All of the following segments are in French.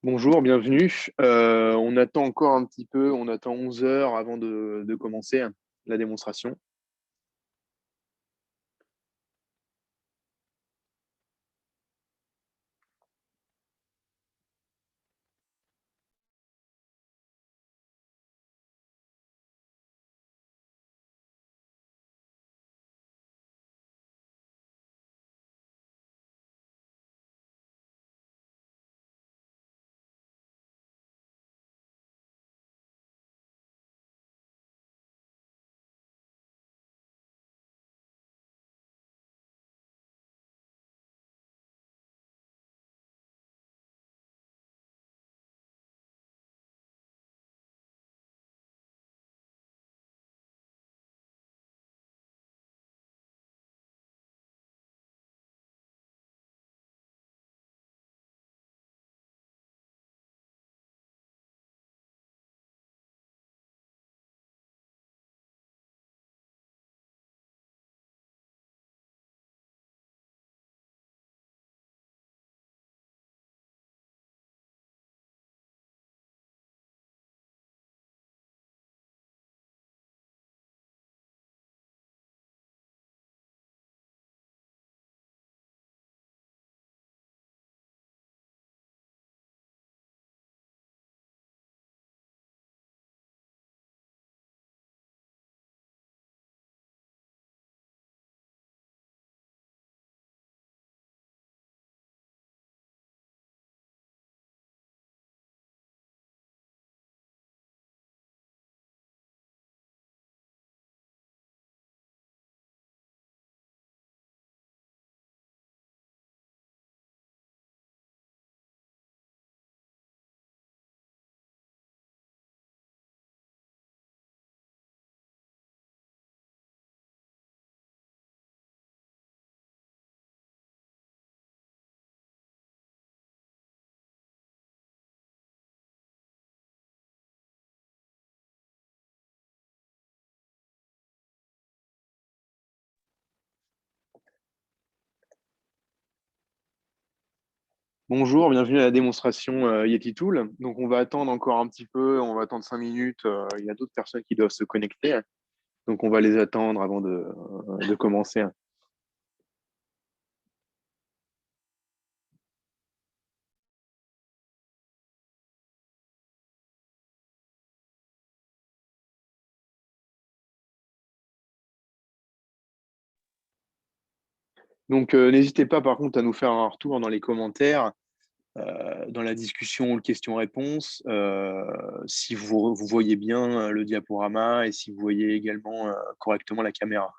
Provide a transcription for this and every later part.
Bonjour, bienvenue. On attend encore un petit peu, on attend 11 heures avant de commencer la démonstration. Bonjour, bienvenue à la démonstration Yeti Tool. Donc on va attendre encore un petit peu, on va attendre 5 minutes. Il y a d'autres personnes qui doivent se connecter, donc on va les attendre avant de commencer. Donc n'hésitez pas par contre à nous faire un retour dans les commentaires, dans la discussion questions-réponses, si vous voyez bien le diaporama et si vous voyez également correctement la caméra.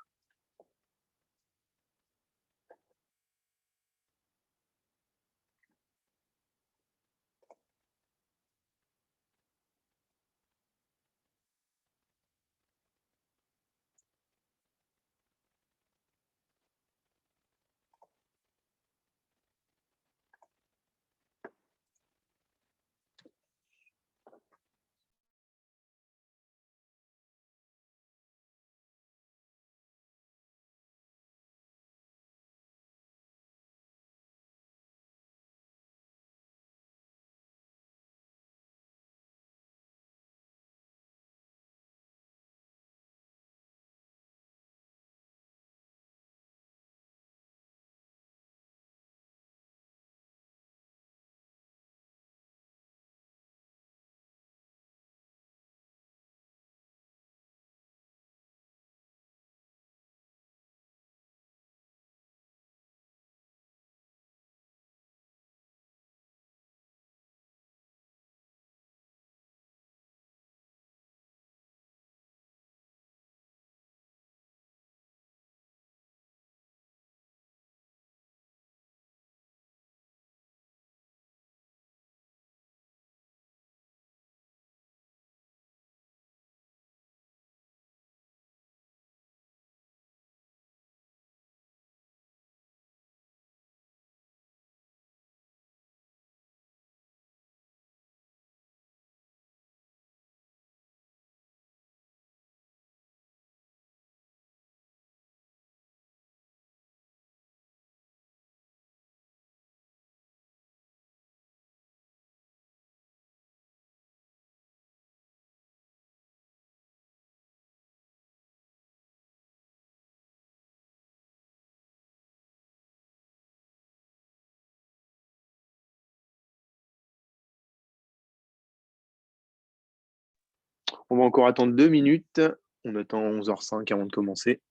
On va encore attendre 2 minutes. On attend 11h05 avant de commencer.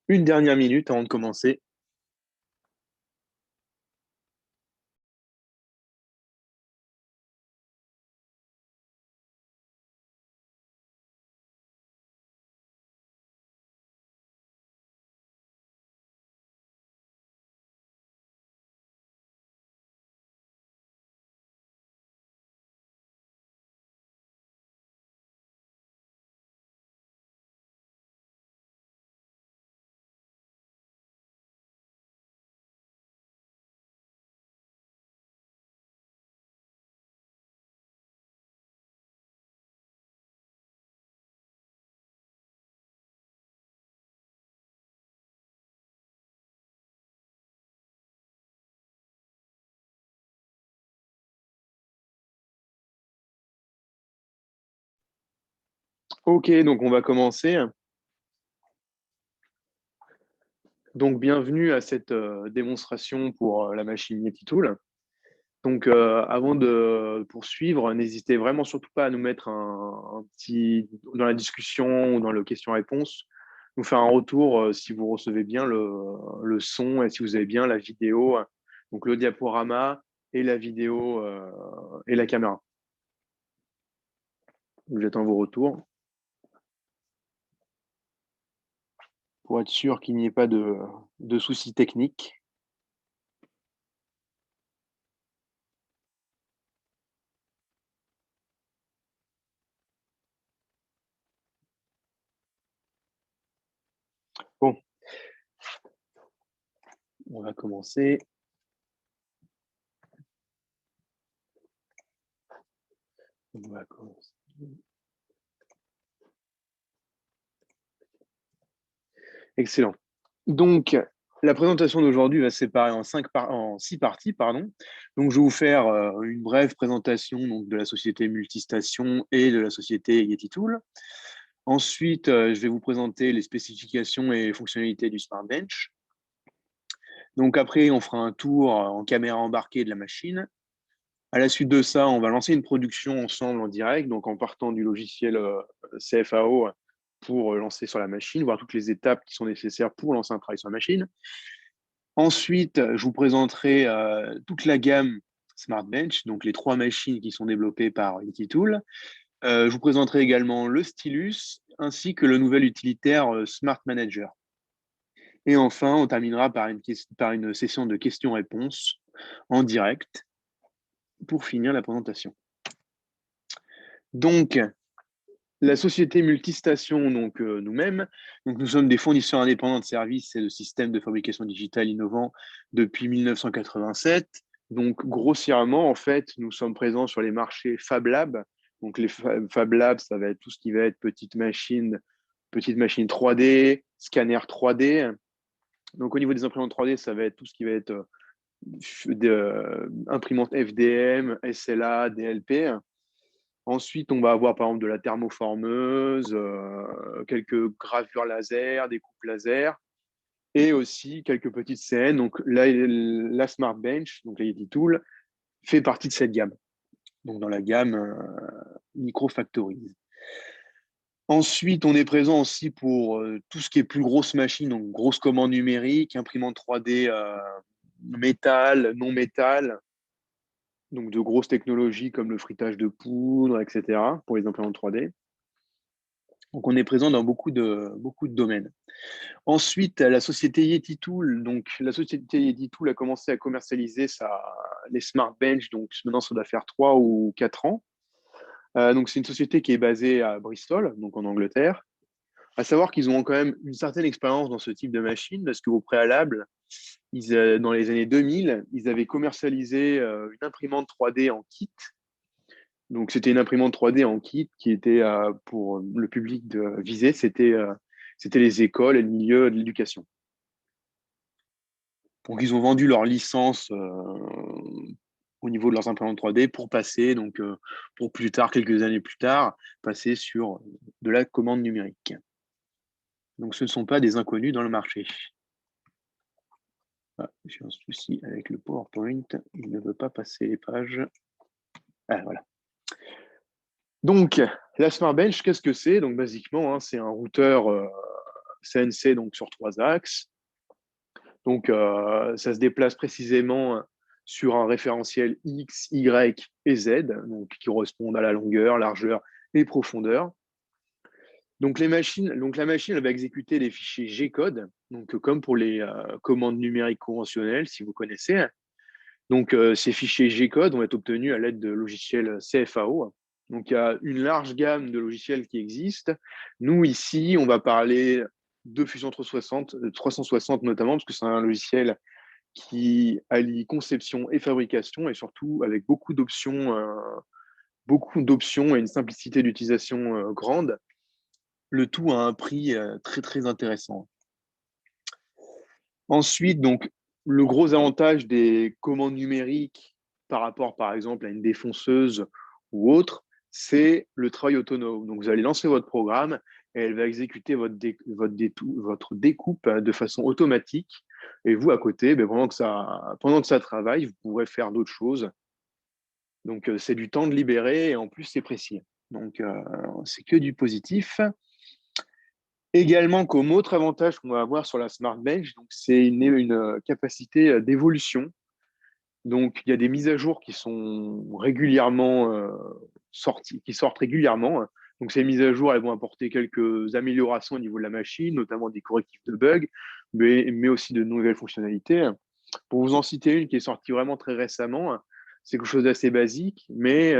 Une dernière minute avant de commencer. Ok, donc on va commencer. Donc bienvenue à cette démonstration pour la machine YetiTool. Donc avant de poursuivre, n'hésitez vraiment surtout pas à nous mettre un petit dans la discussion ou dans le question-réponse, nous faire un retour si vous recevez bien le son et si vous avez bien la vidéo, donc le diaporama et la vidéo et la caméra. Donc, j'attends vos retours pour être sûr qu'il n'y ait pas de soucis techniques. Bon, on va commencer. On va commencer. Excellent. Donc, la présentation d'aujourd'hui va se séparer en 6 parties. Pardon. Donc, je vais vous faire une brève présentation donc, de la société Multistation et de la société YetiTool. Ensuite, je vais vous présenter les spécifications et fonctionnalités du Smart Bench. Donc, après, on fera un tour en caméra embarquée de la machine. À la suite de ça, on va lancer une production ensemble en direct, donc en partant du logiciel CFAO pour lancer sur la machine, voir toutes les étapes qui sont nécessaires pour lancer un travail sur la machine. Ensuite, je vous présenterai toute la gamme Smart Bench, donc les 3 machines qui sont développées par YetiTool. Je vous présenterai également le stylus ainsi que le nouvel utilitaire Smart Manager. Et enfin, on terminera par une session de questions-réponses en direct pour finir la présentation. Donc, la société Multistation, donc nous-mêmes, donc nous sommes des fournisseurs indépendants de services et de systèmes de fabrication digitale innovants depuis 1987. Donc, grossièrement, en fait, nous sommes présents sur les marchés Fab Lab. Donc, les Fab Labs, ça va être tout ce qui va être petite machine 3D, scanner 3D. Donc, au niveau des imprimantes 3D, ça va être tout ce qui va être imprimante FDM, SLA, DLP. Ensuite, on va avoir par exemple de la thermoformeuse, quelques gravures laser, des coupes laser, et aussi quelques petites scènes. Donc la Smart Bench, donc la YetiTool, fait partie de cette gamme, donc dans la gamme Micro Factories. Ensuite, on est présent aussi pour tout ce qui est plus grosse machine, donc grosse commande numérique, imprimante 3D métal, non métal, donc de grosses technologies comme le frittage de poudre, etc., pour les imprimantes 3D. Donc, on est présent dans beaucoup de domaines. Ensuite, la société Yeti Tool. Donc, la société Yeti Tool a commencé à commercialiser les Smart Bench. Donc, maintenant, ça doit faire 3 ou 4 ans. Donc, c'est une société qui est basée à Bristol, donc en Angleterre. À savoir qu'ils ont quand même une certaine expérience dans ce type de machine, parce qu'au préalable, dans les années 2000, ils avaient commercialisé une imprimante 3D en kit. Donc, c'était une imprimante 3D en kit qui était pour le public visé, c'était les écoles et le milieu de l'éducation. Donc, ils ont vendu leur licence au niveau de leurs imprimantes 3D pour passer, donc pour plus tard, quelques années plus tard, passer sur de la commande numérique. Donc, ce ne sont pas des inconnus dans le marché. Ah, j'ai un souci avec le PowerPoint, il ne veut pas passer les pages. Ah, voilà. Donc, la Smart Bench, qu'est-ce que c'est? Donc, basiquement, c'est un routeur CNC donc, sur 3 axes. Donc, ça se déplace précisément sur un référentiel X, Y et Z, donc, qui correspondent à la longueur, largeur et profondeur. Donc, la machine, elle va exécuter les fichiers G-code, donc comme pour les commandes numériques conventionnelles, si vous connaissez. Donc, ces fichiers G-code vont être obtenus à l'aide de logiciels CFAO. Donc, il y a une large gamme de logiciels qui existent. Nous, ici, on va parler de Fusion 360 notamment, parce que c'est un logiciel qui allie conception et fabrication, et surtout avec beaucoup d'options et une simplicité d'utilisation grande. Le tout à un prix très, très intéressant. Ensuite, donc, le gros avantage des commandes numériques par rapport, par exemple, à une défonceuse ou autre, c'est le travail autonome. Donc, vous allez lancer votre programme et elle va exécuter votre découpe de façon automatique. Et vous, à côté, pendant que ça travaille, vous pourrez faire d'autres choses. Donc, c'est du temps de libérer et en plus, c'est précis. Donc, c'est que du positif. Également, comme autre avantage qu'on va avoir sur la Smart Bench, donc c'est une capacité d'évolution. Donc, il y a des mises à jour qui sont régulièrement qui sortent régulièrement. Donc, ces mises à jour, elles vont apporter quelques améliorations au niveau de la machine, notamment des correctifs de bugs, mais aussi de nouvelles fonctionnalités. Pour vous en citer une qui est sortie vraiment très récemment, c'est quelque chose d'assez basique, mais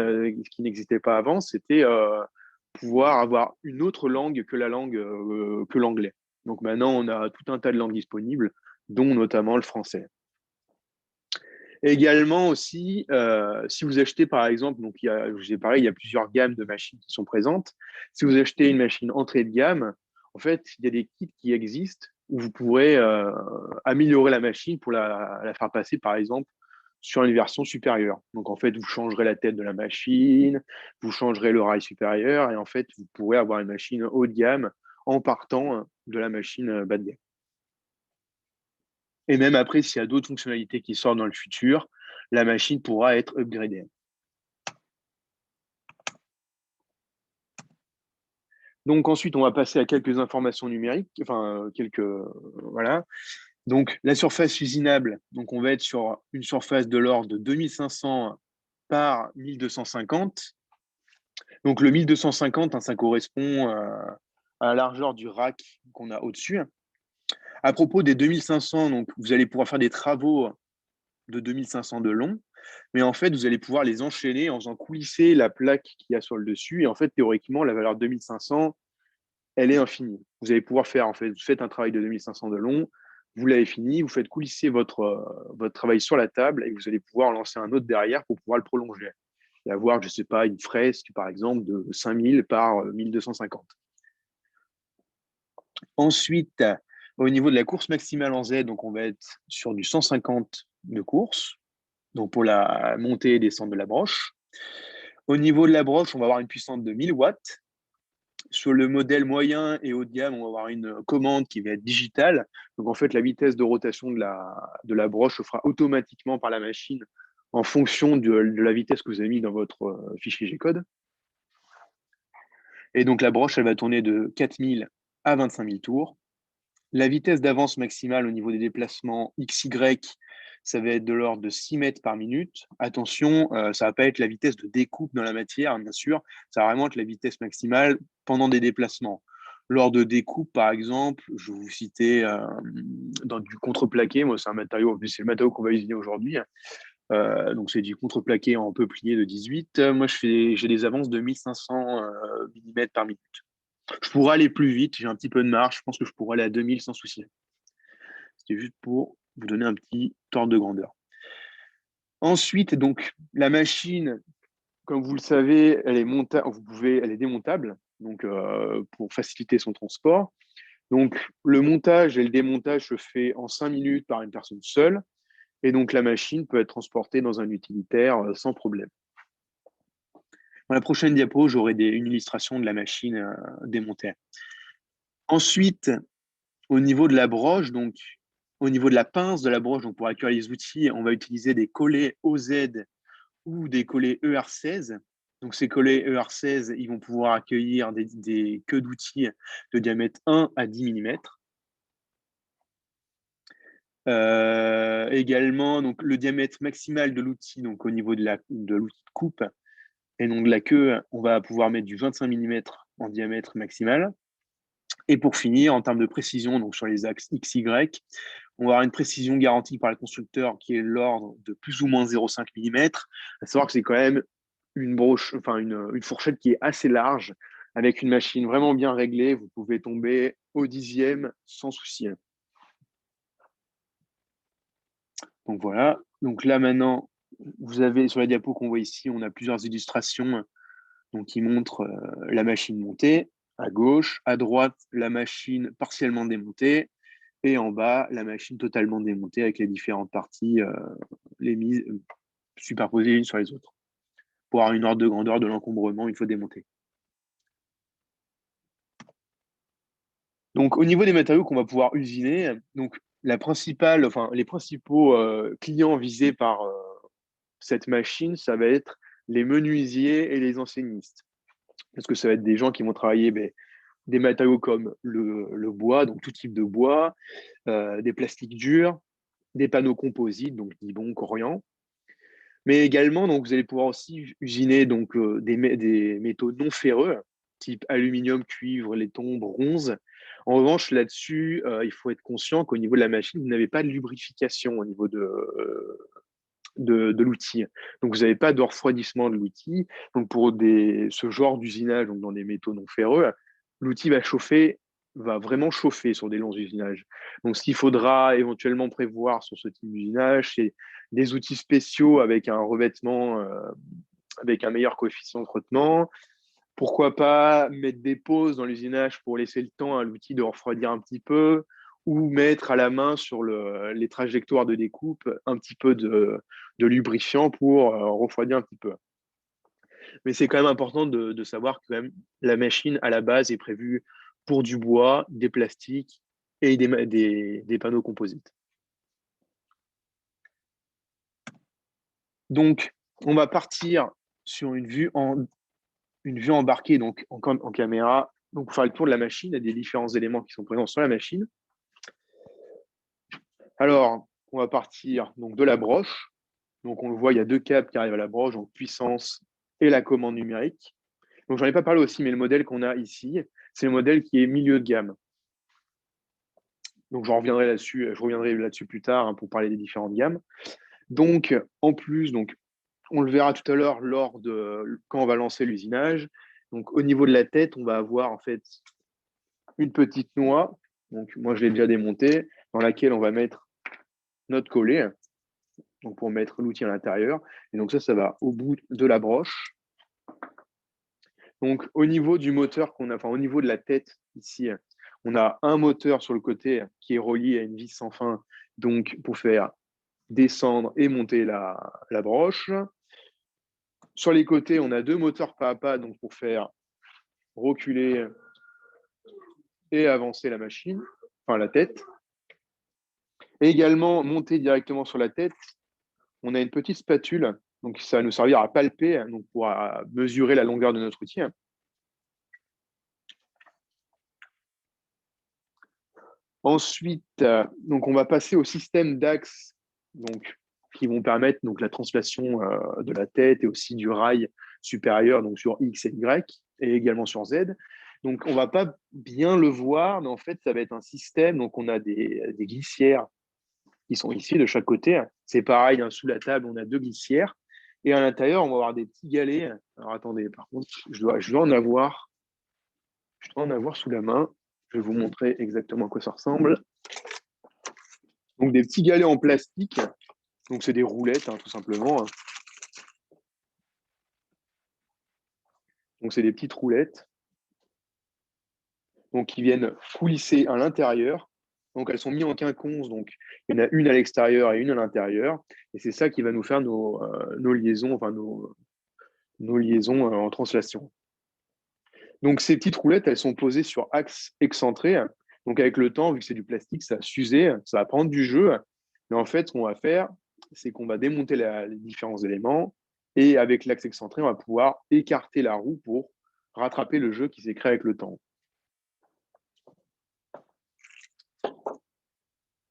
qui n'existait pas avant, c'était pouvoir avoir une autre langue que l'anglais. Donc maintenant, on a tout un tas de langues disponibles, dont notamment le français. Également aussi, si vous achetez par exemple, donc il y a plusieurs gammes de machines qui sont présentes. Si vous achetez une machine entrée de gamme, en fait, il y a des kits qui existent où vous pourrez améliorer la machine pour la faire passer par exemple sur une version supérieure. Donc en fait, vous changerez la tête de la machine, vous changerez le rail supérieur et en fait, vous pourrez avoir une machine haut de gamme en partant de la machine bas de gamme. Et même après, s'il y a d'autres fonctionnalités qui sortent dans le futur, la machine pourra être upgradée. Donc ensuite, on va passer à quelques informations numériques, voilà. Donc la surface usinable, donc on va être sur une surface de l'ordre de 2500 par 1250. Donc le 1250, ça correspond à la largeur du rack qu'on a au-dessus. À propos des 2500, donc vous allez pouvoir faire des travaux de 2500 de long, mais en fait, vous allez pouvoir les enchaîner en faisant coulisser la plaque qu'il y a sur le dessus. Et en fait, théoriquement, la valeur 2500, elle est infinie. Vous allez pouvoir faire, en fait, vous faites un travail de 2500 de long, vous l'avez fini, vous faites coulisser votre travail sur la table et vous allez pouvoir lancer un autre derrière pour pouvoir le prolonger. Et avoir, je ne sais pas, une fresque, par exemple, de 5000 par 1250. Ensuite, au niveau de la course maximale en Z, donc on va être sur du 150 de course, donc pour la montée et descente de la broche. Au niveau de la broche, on va avoir une puissance de 1000 watts. Sur le modèle moyen et haut de gamme, on va avoir une commande qui va être digitale. Donc en fait, la vitesse de rotation de la broche se fera automatiquement par la machine en fonction de la vitesse que vous avez mis dans votre fichier G-code. Et donc la broche, elle va tourner de 4000 à 25 000 tours. La vitesse d'avance maximale au niveau des déplacements XY, ça va être de l'ordre de 6 mètres par minute. Attention, ça ne va pas être la vitesse de découpe dans la matière, bien sûr, ça va vraiment être la vitesse maximale pendant des déplacements. Lors de découpe, par exemple, je vais vous citer dans du contreplaqué, moi c'est le matériau qu'on va usiner aujourd'hui. Donc c'est du contreplaqué en peuplier de 18. Moi j'ai des avances de 1500 mm par minute. Je pourrais aller plus vite, j'ai un petit peu de marge, je pense que je pourrais aller à 2000 sans souci. C'était juste pour vous donner un petit ordre de grandeur. Ensuite, donc, la machine, comme vous le savez, elle est démontable, donc pour faciliter son transport. Donc, le montage et le démontage se fait en 5 minutes par une personne seule, et donc la machine peut être transportée dans un utilitaire sans problème. Dans la prochaine diapo, j'aurai une illustration de la machine démontée. Ensuite, au niveau de la broche, donc au niveau de la pince de la broche, donc pour accueillir les outils, on va utiliser des collets OZ ou des collets ER16. Donc ces collets ER16, ils vont pouvoir accueillir des queues d'outils de diamètre 1 à 10 mm. Également, donc, le diamètre maximal de l'outil, donc au niveau de l'outil de coupe, et donc de la queue, on va pouvoir mettre du 25 mm en diamètre maximal. Et pour finir, en termes de précision, donc sur les axes X, Y, on va avoir une précision garantie par le constructeur qui est l'ordre de plus ou moins 0,5 mm. À savoir que c'est quand même une fourchette qui est assez large. Avec une machine vraiment bien réglée, vous pouvez tomber au dixième sans souci. Donc voilà. Donc là maintenant, vous avez sur la diapo qu'on voit ici, on a plusieurs illustrations donc, qui montrent la machine montée. À gauche, à droite, la machine partiellement démontée. Et en bas, la machine totalement démontée avec les différentes parties, les mises superposées les unes sur les autres, pour avoir une ordre de grandeur de l'encombrement une fois démonté. Donc, au niveau des matériaux qu'on va pouvoir usiner, donc les principaux clients visés par cette machine, ça va être les menuisiers et les enseignistes. Parce que ça va être des gens qui vont travailler des matériaux comme le bois, donc tout type de bois, des plastiques durs, des panneaux composites, donc Dibond, Corian. Mais également, donc, vous allez pouvoir aussi usiner donc, des métaux non ferreux, type aluminium, cuivre, laiton, bronze. En revanche, là-dessus, il faut être conscient qu'au niveau de la machine, vous n'avez pas de lubrification au niveau de l'outil. Donc, vous n'avez pas de refroidissement de l'outil. Donc, pour ce genre d'usinage, donc dans des métaux non ferreux, l'outil va vraiment chauffer sur des longs usinages. Donc, ce qu'il faudra éventuellement prévoir sur ce type d'usinage, c'est des outils spéciaux avec un revêtement, avec un meilleur coefficient de frottement. Pourquoi pas mettre des pauses dans l'usinage pour laisser le temps à l'outil de refroidir un petit peu, ou mettre à la main sur les trajectoires de découpe un petit peu de lubrifiant pour refroidir un petit peu. Mais c'est quand même important de savoir que même la machine à la base est prévue pour du bois, des plastiques et des panneaux composites. Donc, on va partir sur une vue embarquée donc en caméra, donc pour faire le tour de la machine, il y a des différents éléments qui sont présents sur la machine. Alors, on va partir donc de la broche. Donc, on le voit, il y a deux câbles qui arrivent à la broche, donc puissance et la commande numérique. Donc, j'en ai pas parlé aussi, mais le modèle qu'on a ici, c'est le modèle qui est milieu de gamme. Donc, je reviendrai là-dessus plus tard pour parler des différentes gammes. Donc, en plus, donc, on le verra tout à l'heure quand on va lancer l'usinage. Donc, au niveau de la tête, on va avoir en fait une petite noix. Donc, moi, je l'ai déjà démontée, dans laquelle on va mettre notre collet, donc pour mettre l'outil à l'intérieur. Et donc, ça va au bout de la broche. Donc, au niveau du moteur au niveau de la tête, ici, on a un moteur sur le côté qui est relié à une vis sans fin, donc pour faire descendre et monter la broche. Sur les côtés, on a deux moteurs pas à pas, donc pour faire reculer et avancer la machine, enfin la tête. Et également, monter directement sur la tête, on a une petite spatule, donc ça va nous servir à palper, donc pour mesurer la longueur de notre outil. Ensuite, donc on va passer au système d'axe donc, qui vont permettre donc, la translation de la tête et aussi du rail supérieur, donc sur X et Y, et également sur Z. Donc, on ne va pas bien le voir, mais en fait, ça va être un système. Donc, on a des glissières qui sont ici de chaque côté. C'est pareil, hein, sous la table, on a 2 glissières. Et à l'intérieur, on va avoir des petits galets. Alors, attendez, par contre, je dois en avoir sous la main. Je vais vous montrer exactement à quoi ça ressemble. Donc, des petits galets en plastique. Donc, c'est des roulettes, hein, tout simplement. Donc, c'est des petites roulettes donc, qui viennent coulisser à l'intérieur. Donc, elles sont mises en quinconce. Donc, il y en a une à l'extérieur et une à l'intérieur. Et c'est ça qui va nous faire nos liaisons, enfin nos liaisons en translation. Donc, ces petites roulettes, elles sont posées sur axe excentré. Donc, avec le temps, vu que c'est du plastique, ça va s'user, ça va prendre du jeu. Mais en fait, ce qu'on va faire, c'est qu'on va démonter les différents éléments. Et avec l'axe excentré, on va pouvoir écarter la roue pour rattraper le jeu qui s'est créé avec le temps.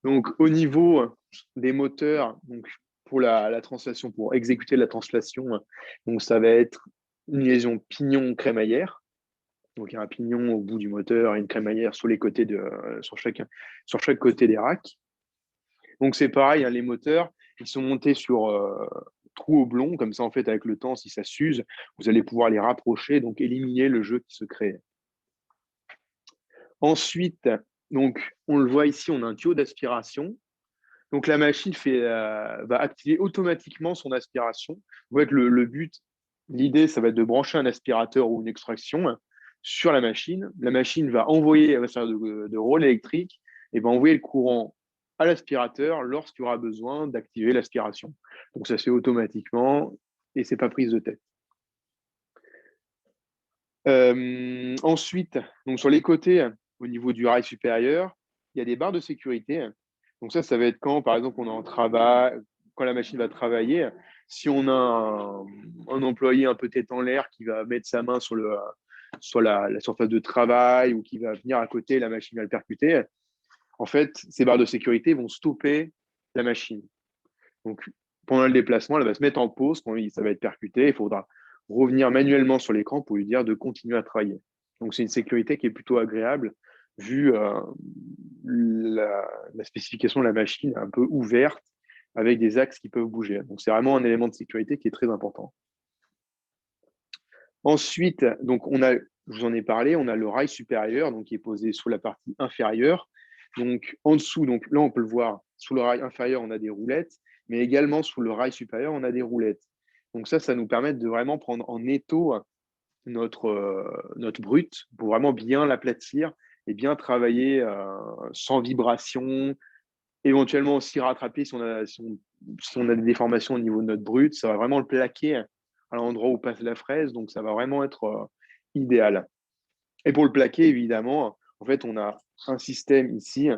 Donc, au niveau des moteurs, donc pour la translation, pour exécuter la translation, donc ça va être une liaison pignon-crémaillère. Donc, il y a un pignon au bout du moteur et une crémaillère sur les côtés sur chaque côté des racks. Donc, c'est pareil, hein, les moteurs, ils sont montés sur trous oblongs. Comme ça, en fait, avec le temps, si ça s'use, vous allez pouvoir les rapprocher, donc éliminer le jeu qui se crée. Ensuite, donc, on le voit ici, on a un tuyau d'aspiration. Donc, la machine va activer automatiquement son aspiration. Vous voyez que le but, l'idée, ça va être de brancher un aspirateur ou une extraction sur la machine. La machine va faire de rôle électrique et va envoyer le courant à l'aspirateur lorsqu'il y aura besoin d'activer l'aspiration. Donc, ça se fait automatiquement et ce n'est pas prise de tête. Ensuite, donc sur les côtés, au niveau du rail supérieur, il y a des barres de sécurité. Donc ça va être quand, par exemple, on est en travail, quand la machine va travailler. Si on a un employé un peu tête en l'air qui va mettre sa main sur la surface de travail ou qui va venir à côté, la machine va le percuter. En fait, ces barres de sécurité vont stopper la machine. Donc, pendant le déplacement, elle va se mettre en pause quand ça va être percuté. Il faudra revenir manuellement sur l'écran pour lui dire de continuer à travailler. Donc, c'est une sécurité qui est plutôt agréable vu la spécification de la machine un peu ouverte avec des axes qui peuvent bouger. Donc, c'est vraiment un élément de sécurité qui est très important. Ensuite, donc je vous en ai parlé, on a le rail supérieur donc, qui est posé sous la partie inférieure. Donc, en dessous, donc là, on peut le voir, sous le rail inférieur, on a des roulettes, mais également sous le rail supérieur, on a des roulettes. Donc ça nous permet de vraiment prendre en étau notre brute pour vraiment bien l'aplatir et bien travailler sans vibration, éventuellement aussi rattraper si on a des déformations au niveau de notre brute, ça va vraiment le plaquer à l'endroit où passe la fraise, donc ça va vraiment être idéal. Et pour le plaquer, évidemment, en fait, on a un système ici,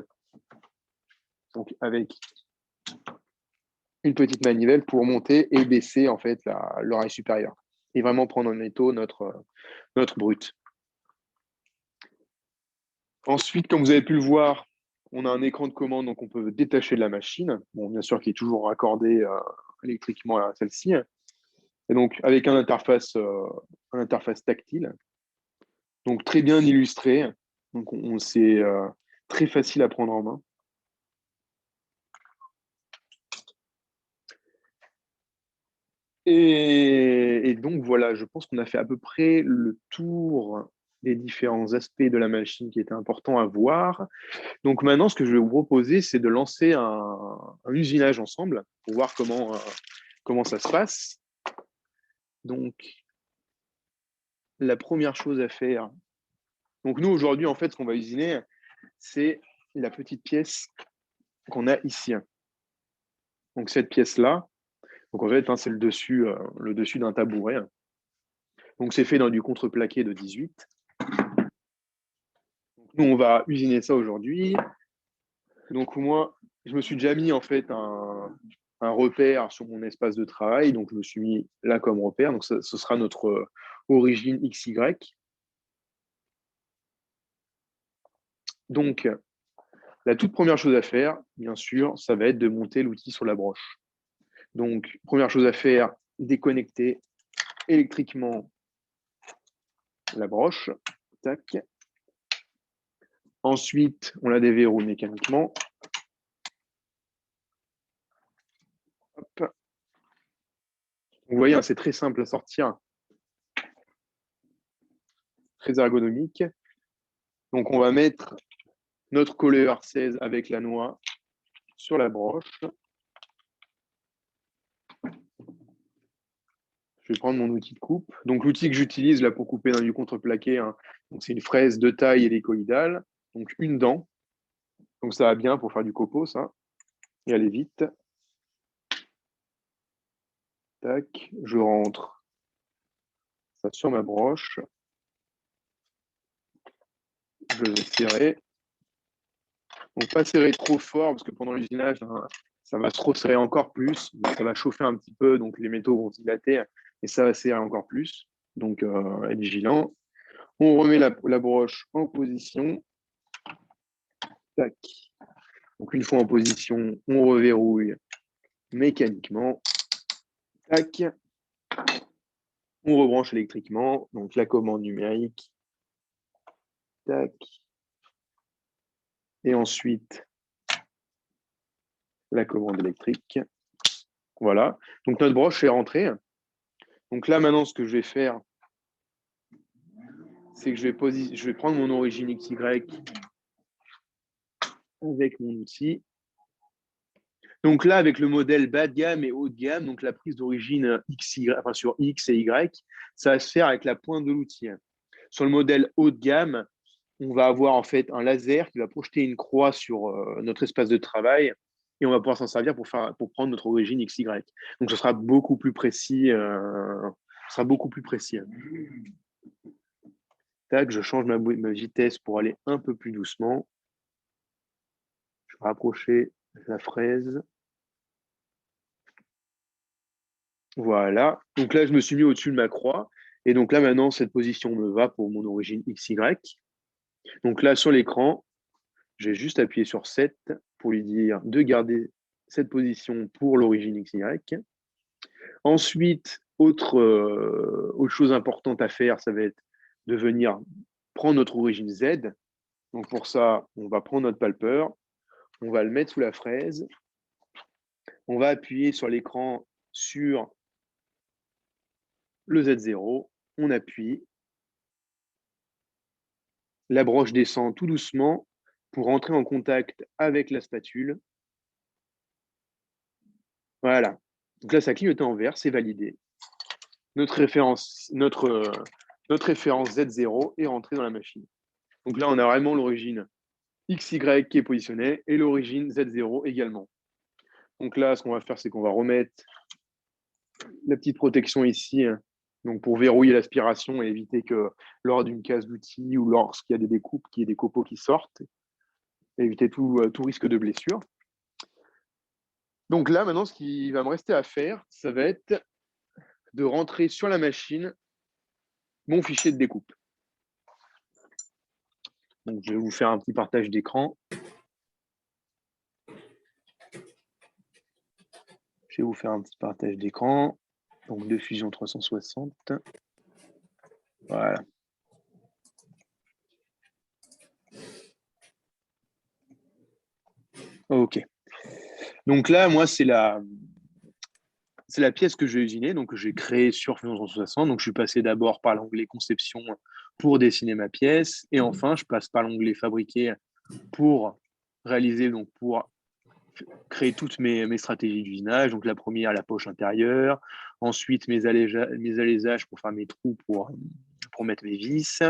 donc avec une petite manivelle pour monter et baisser en fait l'oreille supérieure et vraiment prendre en étau notre brute. Ensuite, comme vous avez pu le voir, on a un écran de commande, donc on peut détacher de la machine. Bon, bien sûr, qui est toujours raccordé électriquement à celle-ci. Et donc, avec un interface tactile, donc très bien illustré. Donc, c'est très facile à prendre en main. Et donc, voilà, je pense qu'on a fait à peu près le tour des différents aspects de la machine qui étaient importants à voir. Donc maintenant, ce que je vais vous proposer, c'est de lancer un usinage ensemble pour voir comment ça se passe. Donc, la première chose à faire. Donc, nous, aujourd'hui, en fait, ce qu'on va usiner, c'est la petite pièce qu'on a ici. Donc, cette pièce-là, donc en fait, c'est le dessus d'un tabouret. Donc, c'est fait dans du contreplaqué de 18. Donc, nous, on va usiner ça aujourd'hui. Donc, moi, je me suis déjà mis, en fait, un repère sur mon espace de travail. Donc, je me suis mis là comme repère. Donc, ce sera notre origine XY. Donc, La toute première chose à faire, bien sûr, ça va être de monter l'outil sur la broche. Donc, première chose à faire, déconnecter électriquement la broche. Tac. Ensuite, on la déverrouille mécaniquement. Hop. Vous voyez, c'est très simple à sortir, très ergonomique. Donc, on va mettre notre colleur 16 avec la noix sur la broche. Je vais prendre mon outil de coupe. Donc, l'outil que j'utilise là pour couper du contreplaqué, hein, c'est une fraise de taille hélicoïdale, donc une dent. Donc, ça va bien pour faire du copeau, ça. Et aller vite. Tac, je rentre ça sur ma broche. Je vais serrer. Donc, pas serrer trop fort, parce que pendant l'usinage, hein, ça va se resserrer encore plus. Donc, ça va chauffer un petit peu, donc les métaux vont se dilater, et ça va serrer encore plus. Donc, être vigilant. On remet la broche en position. Tac. Donc, une fois en position, on reverrouille mécaniquement. Tac. On rebranche électriquement. Donc, la commande numérique. Tac. Et ensuite, la commande électrique. Voilà. Donc, notre broche est rentrée. Donc là, maintenant, ce que je vais faire, c'est que je vais prendre mon origine XY avec mon outil. Donc là, avec le modèle bas de gamme et haut de gamme, donc la prise d'origine sur X et Y, ça va se faire avec la pointe de l'outil. Sur le modèle haut de gamme, on va avoir en fait un laser qui va projeter une croix sur notre espace de travail et on va pouvoir s'en servir pour prendre notre origine XY. Donc ce sera beaucoup plus précis. Tac, je change ma vitesse pour aller un peu plus doucement. Je vais rapprocher la fraise. Voilà. Donc là, je me suis mis au-dessus de ma croix. Et donc là, maintenant, cette position me va pour mon origine XY. Donc là, sur l'écran, je vais juste appuyer sur 7 pour lui dire de garder cette position pour l'origine XY. Ensuite, autre chose importante à faire, ça va être de venir prendre notre origine Z. Donc pour ça, on va prendre notre palpeur, on va le mettre sous la fraise, on va appuyer sur l'écran sur le Z0, on appuie, la broche descend tout doucement pour entrer en contact avec la spatule. Voilà. Donc là, ça clignote en vert, c'est validé. Notre référence Z0 est rentrée dans la machine. Donc là, on a vraiment l'origine XY qui est positionnée et l'origine Z0 également. Donc là, ce qu'on va faire, c'est qu'on va remettre la petite protection ici, donc pour verrouiller l'aspiration et éviter que lors d'une casse d'outils ou lorsqu'il y a des découpes, qu'il y ait des copeaux qui sortent, éviter tout risque de blessure. Donc là, maintenant, ce qui va me rester à faire, ça va être de rentrer sur la machine mon fichier de découpe. Donc, je vais vous faire un petit partage d'écran. Je vais vous faire un petit partage d'écran. Donc, de Fusion 360. Voilà. OK. Donc là, moi, c'est la pièce que je vais usiner, donc que j'ai créée sur Fusion 360. Donc, je suis passé d'abord par l'onglet conception pour dessiner ma pièce. Et enfin, je passe par l'onglet fabriquer pour réaliser, donc pour créer toutes mes stratégies d'usinage. Donc, la première, la poche intérieure. Ensuite, mes allésages pour faire mes trous pour mettre mes vis.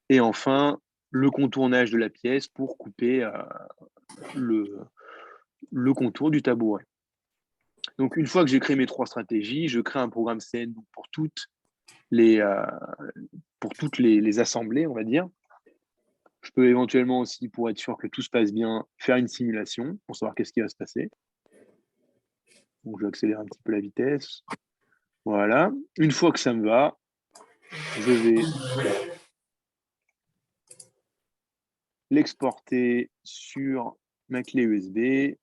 Et enfin, le contournage de la pièce pour couper le contour du tabouret. Donc, une fois que j'ai créé mes 3 stratégies, je crée un programme CN pour toutes les assemblées, on va dire. Je peux éventuellement aussi, pour être sûr que tout se passe bien, faire une simulation pour savoir qu'est-ce qui va se passer. Donc, je vais accélérer un petit peu la vitesse. Voilà. Une fois que ça me va, je vais l'exporter sur ma clé USB.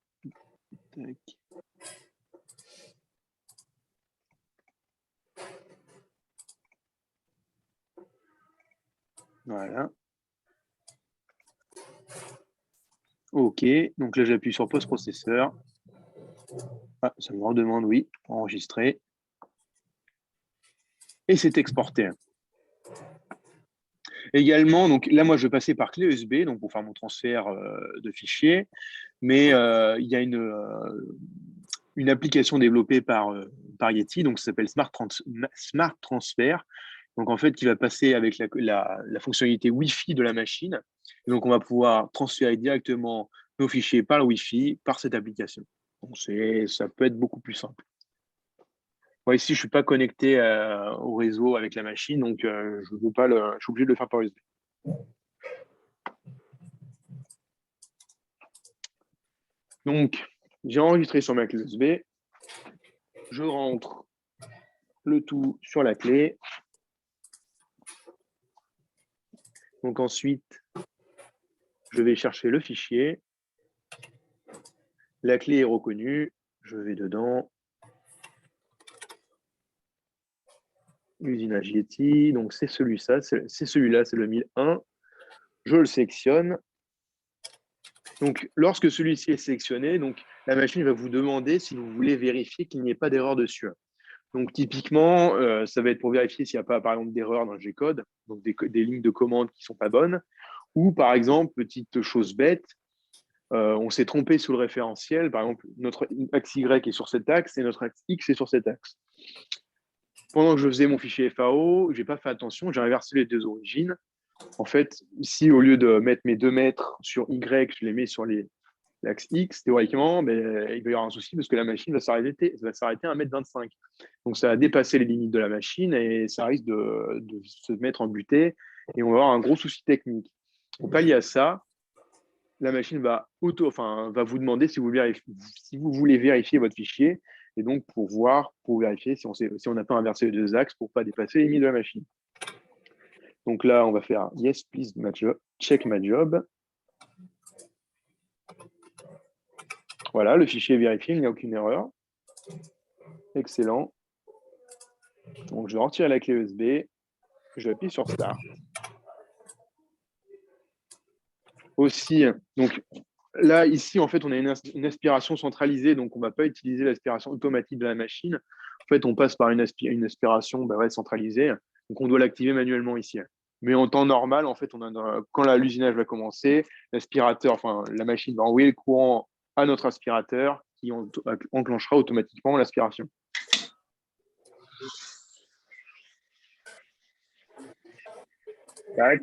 Tac. Voilà. OK. Donc là, j'appuie sur pause processeur. Ah, ça me redemande, oui, enregistrer. Et c'est exporté. Également, donc là, moi, je vais passer par clé USB donc pour faire mon transfert de fichiers. Mais il y a une application développée par Yeti, donc ça s'appelle Smart Transfer. Donc en fait, qui va passer avec la fonctionnalité Wi-Fi de la machine. Et donc on va pouvoir transférer directement nos fichiers par le Wi-Fi, par cette application. Donc ça peut être beaucoup plus simple. Moi ici, je ne suis pas connecté au réseau avec la machine, donc je veux pas je suis obligé de le faire par USB. Donc, j'ai enregistré sur ma clé USB. Je rentre le tout sur la clé. Donc ensuite, je vais chercher le fichier. La clé est reconnue. Je vais dedans. Usinage Yeti. Donc c'est celui-là, c'est le 1001. Je le sélectionne. Donc lorsque celui-ci est sélectionné, donc, la machine va vous demander si vous voulez vérifier qu'il n'y ait pas d'erreur dessus. Donc typiquement, ça va être pour vérifier s'il n'y a pas, par exemple, d'erreur dans le G-code, donc des lignes de commande qui ne sont pas bonnes. Ou par exemple, petite chose bête, on s'est trompé sur le référentiel. Par exemple, notre axe Y est sur cet axe et notre axe X est sur cet axe. Pendant que je faisais mon fichier FAO, je n'ai pas fait attention, j'ai inversé les deux origines. En fait, ici, au lieu de mettre mes 2 mètres sur Y, je les mets sur l'axe X, théoriquement, il va y avoir un souci parce que la machine va s'arrêter à 1,25 m. Donc, ça va dépasser les limites de la machine et ça risque de se mettre en butée et on va avoir un gros souci technique. Pour pallier à ça, la machine va vous demander si vous voulez vérifier votre fichier et donc pour vérifier si on n'a pas inversé les deux axes pour ne pas dépasser les limites de la machine. Donc là, on va faire Yes, please check my job. Voilà, le fichier est vérifié, il n'y a aucune erreur. Excellent. Donc, je vais retirer la clé USB. Je appuie sur Start. Aussi, donc là, ici, en fait, on a une aspiration centralisée, donc on ne va pas utiliser l'aspiration automatique de la machine. En fait, on passe par une aspiration centralisée, donc on doit l'activer manuellement ici. Mais en temps normal, en fait, quand l'usinage va commencer, la machine va envoyer le courant à notre aspirateur qui enclenchera automatiquement l'aspiration. Tac.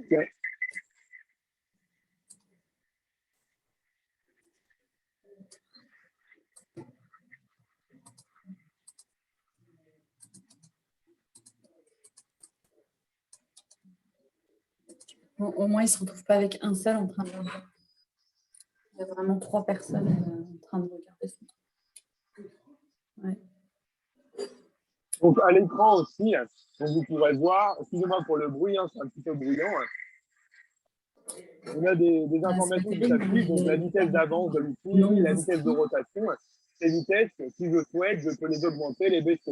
Bon, au moins, ils ne se retrouvent pas avec un seul en train de regarder. Il y a vraiment 3 personnes en train de regarder ça. Ouais. Donc, à l'écran aussi, vous pourrez voir, excusez-moi pour le bruit, c'est un petit peu bruyant. On a des informations qui s'affichent, donc la vitesse d'avance de l'outil, la vitesse de rotation. Ces vitesses, si je souhaite, je peux les augmenter, les baisser.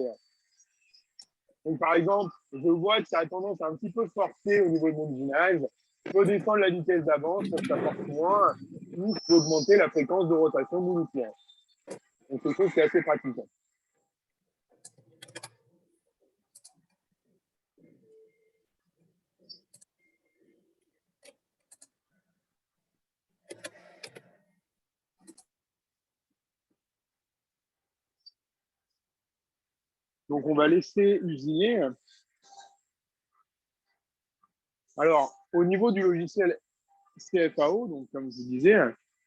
Donc, par exemple, je vois que ça a tendance à un petit peu forcer au niveau de mon usinage. Je peux descendre la vitesse d'avance pour que ça force moins, ou je peux augmenter la fréquence de rotation de mon outil. Donc, c'est chose qui est assez pratique. Donc, on va laisser usiner. Alors, au niveau du logiciel CFAO, donc comme je vous disais,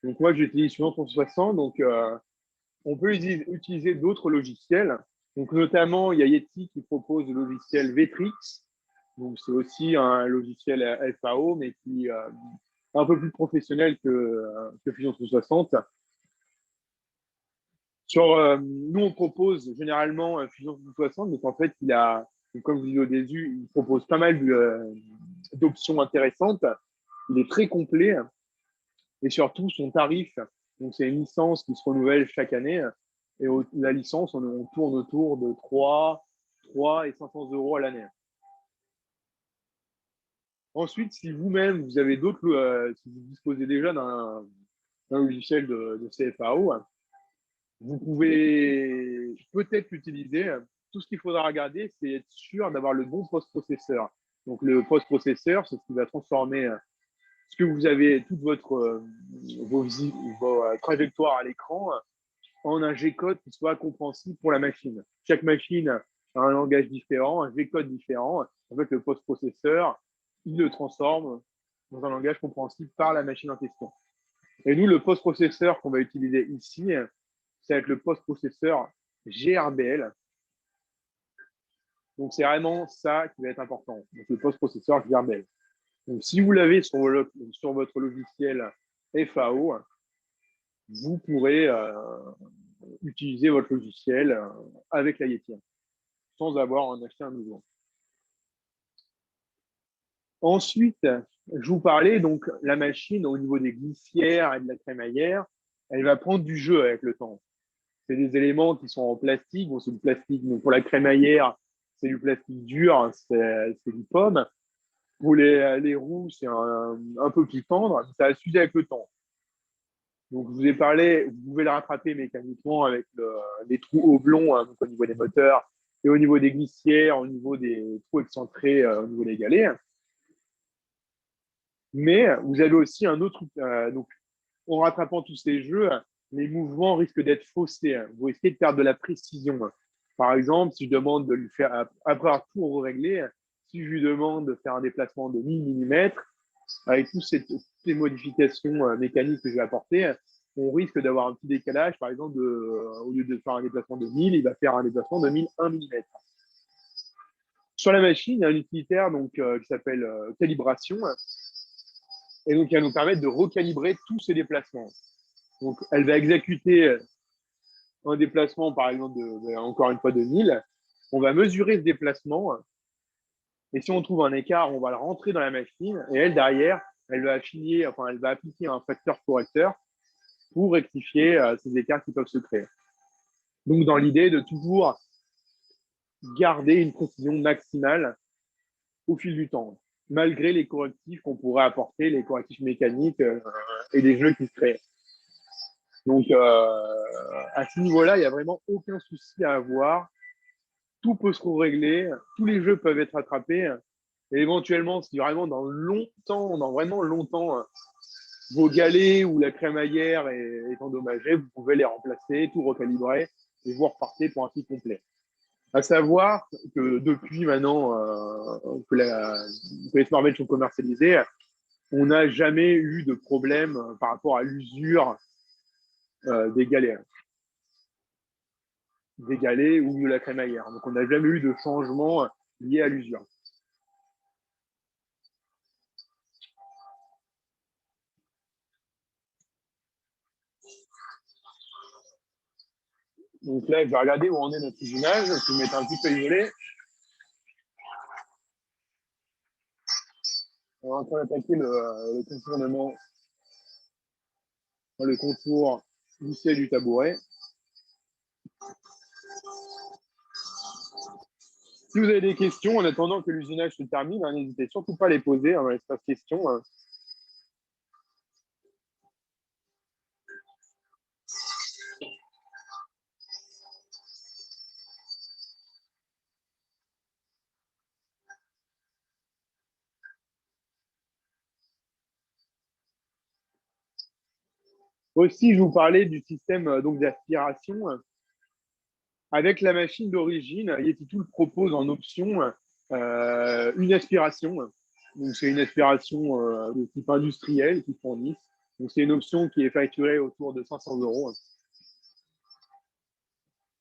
donc moi j'utilise Fusion 360, donc on peut utiliser d'autres logiciels. Donc notamment, il y a Yeti qui propose le logiciel Vetrix. Donc c'est aussi un logiciel FAO, mais qui est un peu plus professionnel que Fusion 360. Nous, on propose généralement Fusion 360, donc en fait, comme je vous disais au début, il propose pas mal d'options intéressantes. Il est très complet et surtout, son tarif Donc, c'est une licence qui se renouvelle chaque année. Et la licence, on tourne autour de 3 et 500 euros à l'année. Ensuite, si vous-même, vous avez d'autres, si vous disposez déjà d'un logiciel de CFAO, vous pouvez peut-être l'utiliser. Tout ce qu'il faudra regarder, c'est être sûr d'avoir le bon post-processeur. Donc, le post-processeur, c'est ce qui va transformer ce que vous avez, toute vos trajectoires à l'écran en un G-code qui soit compréhensible pour la machine. Chaque machine a un langage différent, un G-code différent. En fait, le post-processeur, il le transforme dans un langage compréhensible par la machine en question. Et nous, le post-processeur qu'on va utiliser ici, ça va être le post-processeur GRBL. Donc, c'est vraiment ça qui va être important. Donc, le post-processeur GRBL. Donc, si vous l'avez sur votre logiciel FAO, vous pourrez utiliser votre logiciel avec la Yeti sans avoir à en acheter un nouveau. Ensuite, je vous parlais, donc la machine au niveau des glissières et de la crémaillère, elle va prendre du jeu avec le temps. C'est des éléments qui sont en plastique. Bon, c'est du plastique. Donc pour la crémaillère, c'est du plastique dur, c'est du pomme. Pour les roues, c'est un peu plus tendre. Ça va s'user avec le temps. Donc, je vous ai parlé, vous pouvez le rattraper mécaniquement avec les trous oblongs, hein, donc au niveau des moteurs et au niveau des glissières, au niveau des trous excentrés, au niveau des galets. Mais vous avez aussi un autre. Donc, en rattrapant tous ces jeux, les mouvements risquent d'être faussés. Vous risquez de perdre de la précision. Par exemple, si je demande de lui faire, après avoir tout réglé, si je lui demande de faire un déplacement de 1000 mm, avec toutes ces modifications mécaniques que je vais apporter, on risque d'avoir un petit décalage. Par exemple, au lieu de faire un déplacement de 1000, il va faire un déplacement de 1001 mm. Sur la machine, il y a un utilitaire donc, qui s'appelle calibration. Et donc, elle va nous permettre de recalibrer tous ces déplacements. Donc, elle va exécuter un déplacement, par exemple, encore une fois de 1000. On va mesurer ce déplacement. Et si on trouve un écart, on va le rentrer dans la machine. Et elle, derrière, elle va appliquer un facteur correcteur pour rectifier ces écarts qui peuvent se créer. Donc, dans l'idée de toujours garder une précision maximale au fil du temps, malgré les correctifs qu'on pourrait apporter, les correctifs mécaniques et les jeux qui se créent. Donc, à ce niveau-là, il n'y a vraiment aucun souci à avoir. Tout peut se régler, tous les jeux peuvent être attrapés. Et éventuellement, si vraiment dans vraiment longtemps, vos galets ou la crémaillère est endommagée, vous pouvez les remplacer, tout recalibrer et vous repartez pour un cycle complet. À savoir que depuis maintenant que les smartphones sont commercialisés, on n'a jamais eu de problème par rapport à l'usure des galets ou de la crémaillère. Donc, on n'a jamais eu de changement lié à l'usure. Donc là, je vais regarder où en est notre usinage. Je vais mettre un petit peu isolé. On est en train d'attaquer le contournement, le contour du ciel du tabouret. Si vous avez des questions en attendant que l'usinage se termine, n'hésitez surtout pas à les poser dans l'espace questions. Aussi, je vous parlais du système donc d'aspiration. Avec la machine d'origine, Yeti Tool propose en option une aspiration. Donc, c'est une aspiration de type industriel qui fournissent. Donc, c'est une option qui est facturée autour de 500 euros.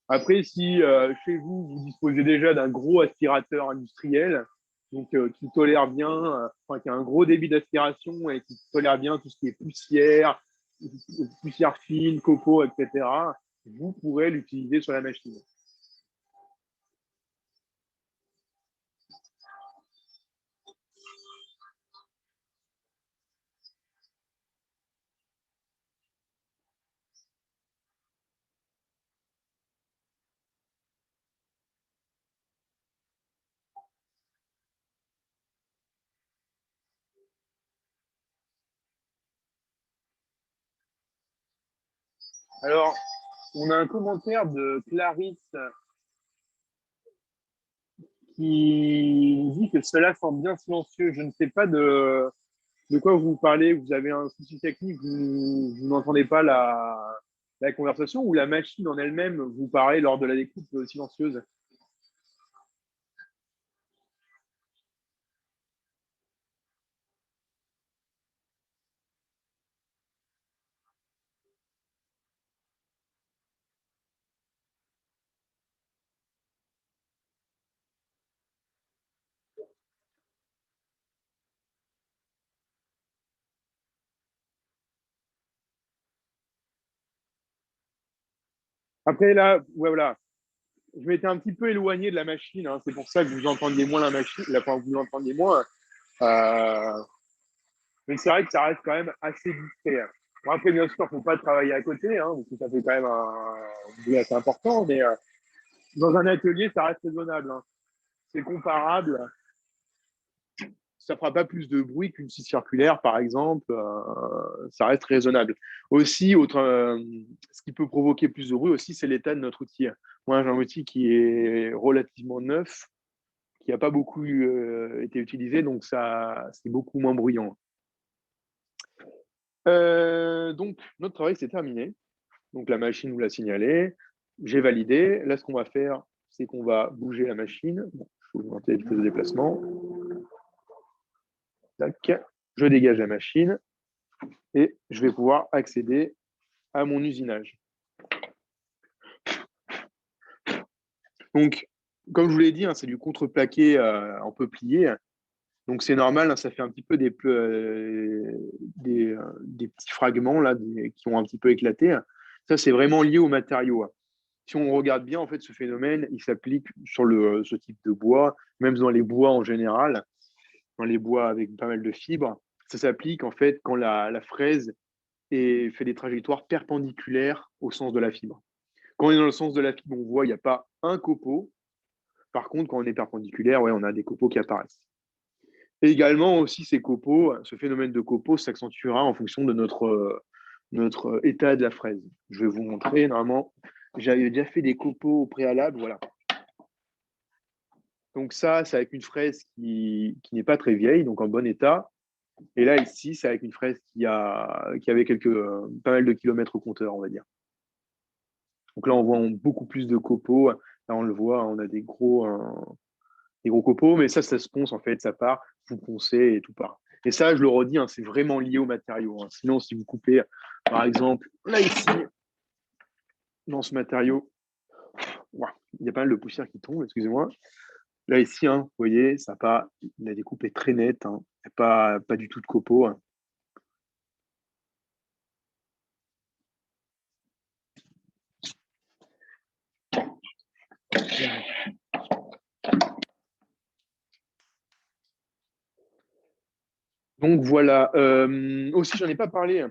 Après, si chez vous, vous disposez déjà d'un gros aspirateur industriel, donc qui tolère bien, qui a un gros débit d'aspiration et qui tolère bien tout ce qui est poussière fine, copeaux, etc., vous pourrez l'utiliser sur la machine. Alors, on a un commentaire de Clarisse qui dit que cela semble bien silencieux. Je ne sais pas de quoi vous parlez. Vous avez un souci technique, vous n'entendez pas la conversation ou la machine en elle-même vous paraît lors de la découpe silencieuse? Après, là, ouais, voilà. Je m'étais un petit peu éloigné de la machine. Hein. C'est pour ça que vous entendiez moins la machine, enfin, vous l'entendiez moins. Euh, mais c'est vrai que ça reste quand même assez discret. Hein. Bon, après, bien sûr, il ne faut pas travailler à côté, hein, parce que ça fait quand même un boulot assez important. Mais dans un atelier, ça reste raisonnable. Hein. C'est comparable. Ça ne fera pas plus de bruit qu'une scie circulaire, par exemple. Ça reste raisonnable. Aussi, ce qui peut provoquer plus de bruit aussi, c'est l'état de notre outil. Moi, j'ai un outil qui est relativement neuf, qui n'a pas beaucoup été utilisé, donc ça, c'est beaucoup moins bruyant. Donc, notre travail, c'est terminé. Donc, la machine vous l'a signalé. J'ai validé. Là, ce qu'on va faire, c'est qu'on va bouger la machine. Bon, je vais augmenter le déplacement. Tac. Je dégage la machine et je vais pouvoir accéder à mon usinage. Donc, comme je vous l'ai dit, hein, c'est du contreplaqué en peuplier. Donc, c'est normal, hein, ça fait un petit peu des petits fragments là, qui ont un petit peu éclaté. Ça, c'est vraiment lié au matériau. Si on regarde bien, en fait, ce phénomène, il s'applique sur ce type de bois, même dans les bois en général, dans les bois avec pas mal de fibres. Ça s'applique, en fait, quand la fraise fait des trajectoires perpendiculaires au sens de la fibre. Quand on est dans le sens de la fibre, on voit il n'y a pas un copeau. Par contre, quand on est perpendiculaire, ouais, on a des copeaux qui apparaissent. Et également aussi, ces copeaux, ce phénomène de copeaux s'accentuera en fonction de notre état de la fraise. Je vais vous montrer. Normalement, j'avais déjà fait des copeaux au préalable. Voilà. Donc ça, c'est avec une fraise qui n'est pas très vieille, donc en bon état. Et là, ici, c'est avec une fraise qui avait pas mal de kilomètres au compteur, on va dire. Donc là, on voit beaucoup plus de copeaux. Là, on le voit, on a des gros copeaux, mais ça se ponce en fait, ça part, vous poncez et tout part. Et ça, je le redis, hein, c'est vraiment lié au matériau. Hein. Sinon, si vous coupez, par exemple, là ici, dans ce matériau, il y a pas mal de poussière qui tombe, excusez-moi. Là ici, hein, vous voyez, la découpe est très nette, hein. Il n'y a pas du tout de copeaux. Hein. Donc voilà. Aussi, j'en ai pas parlé,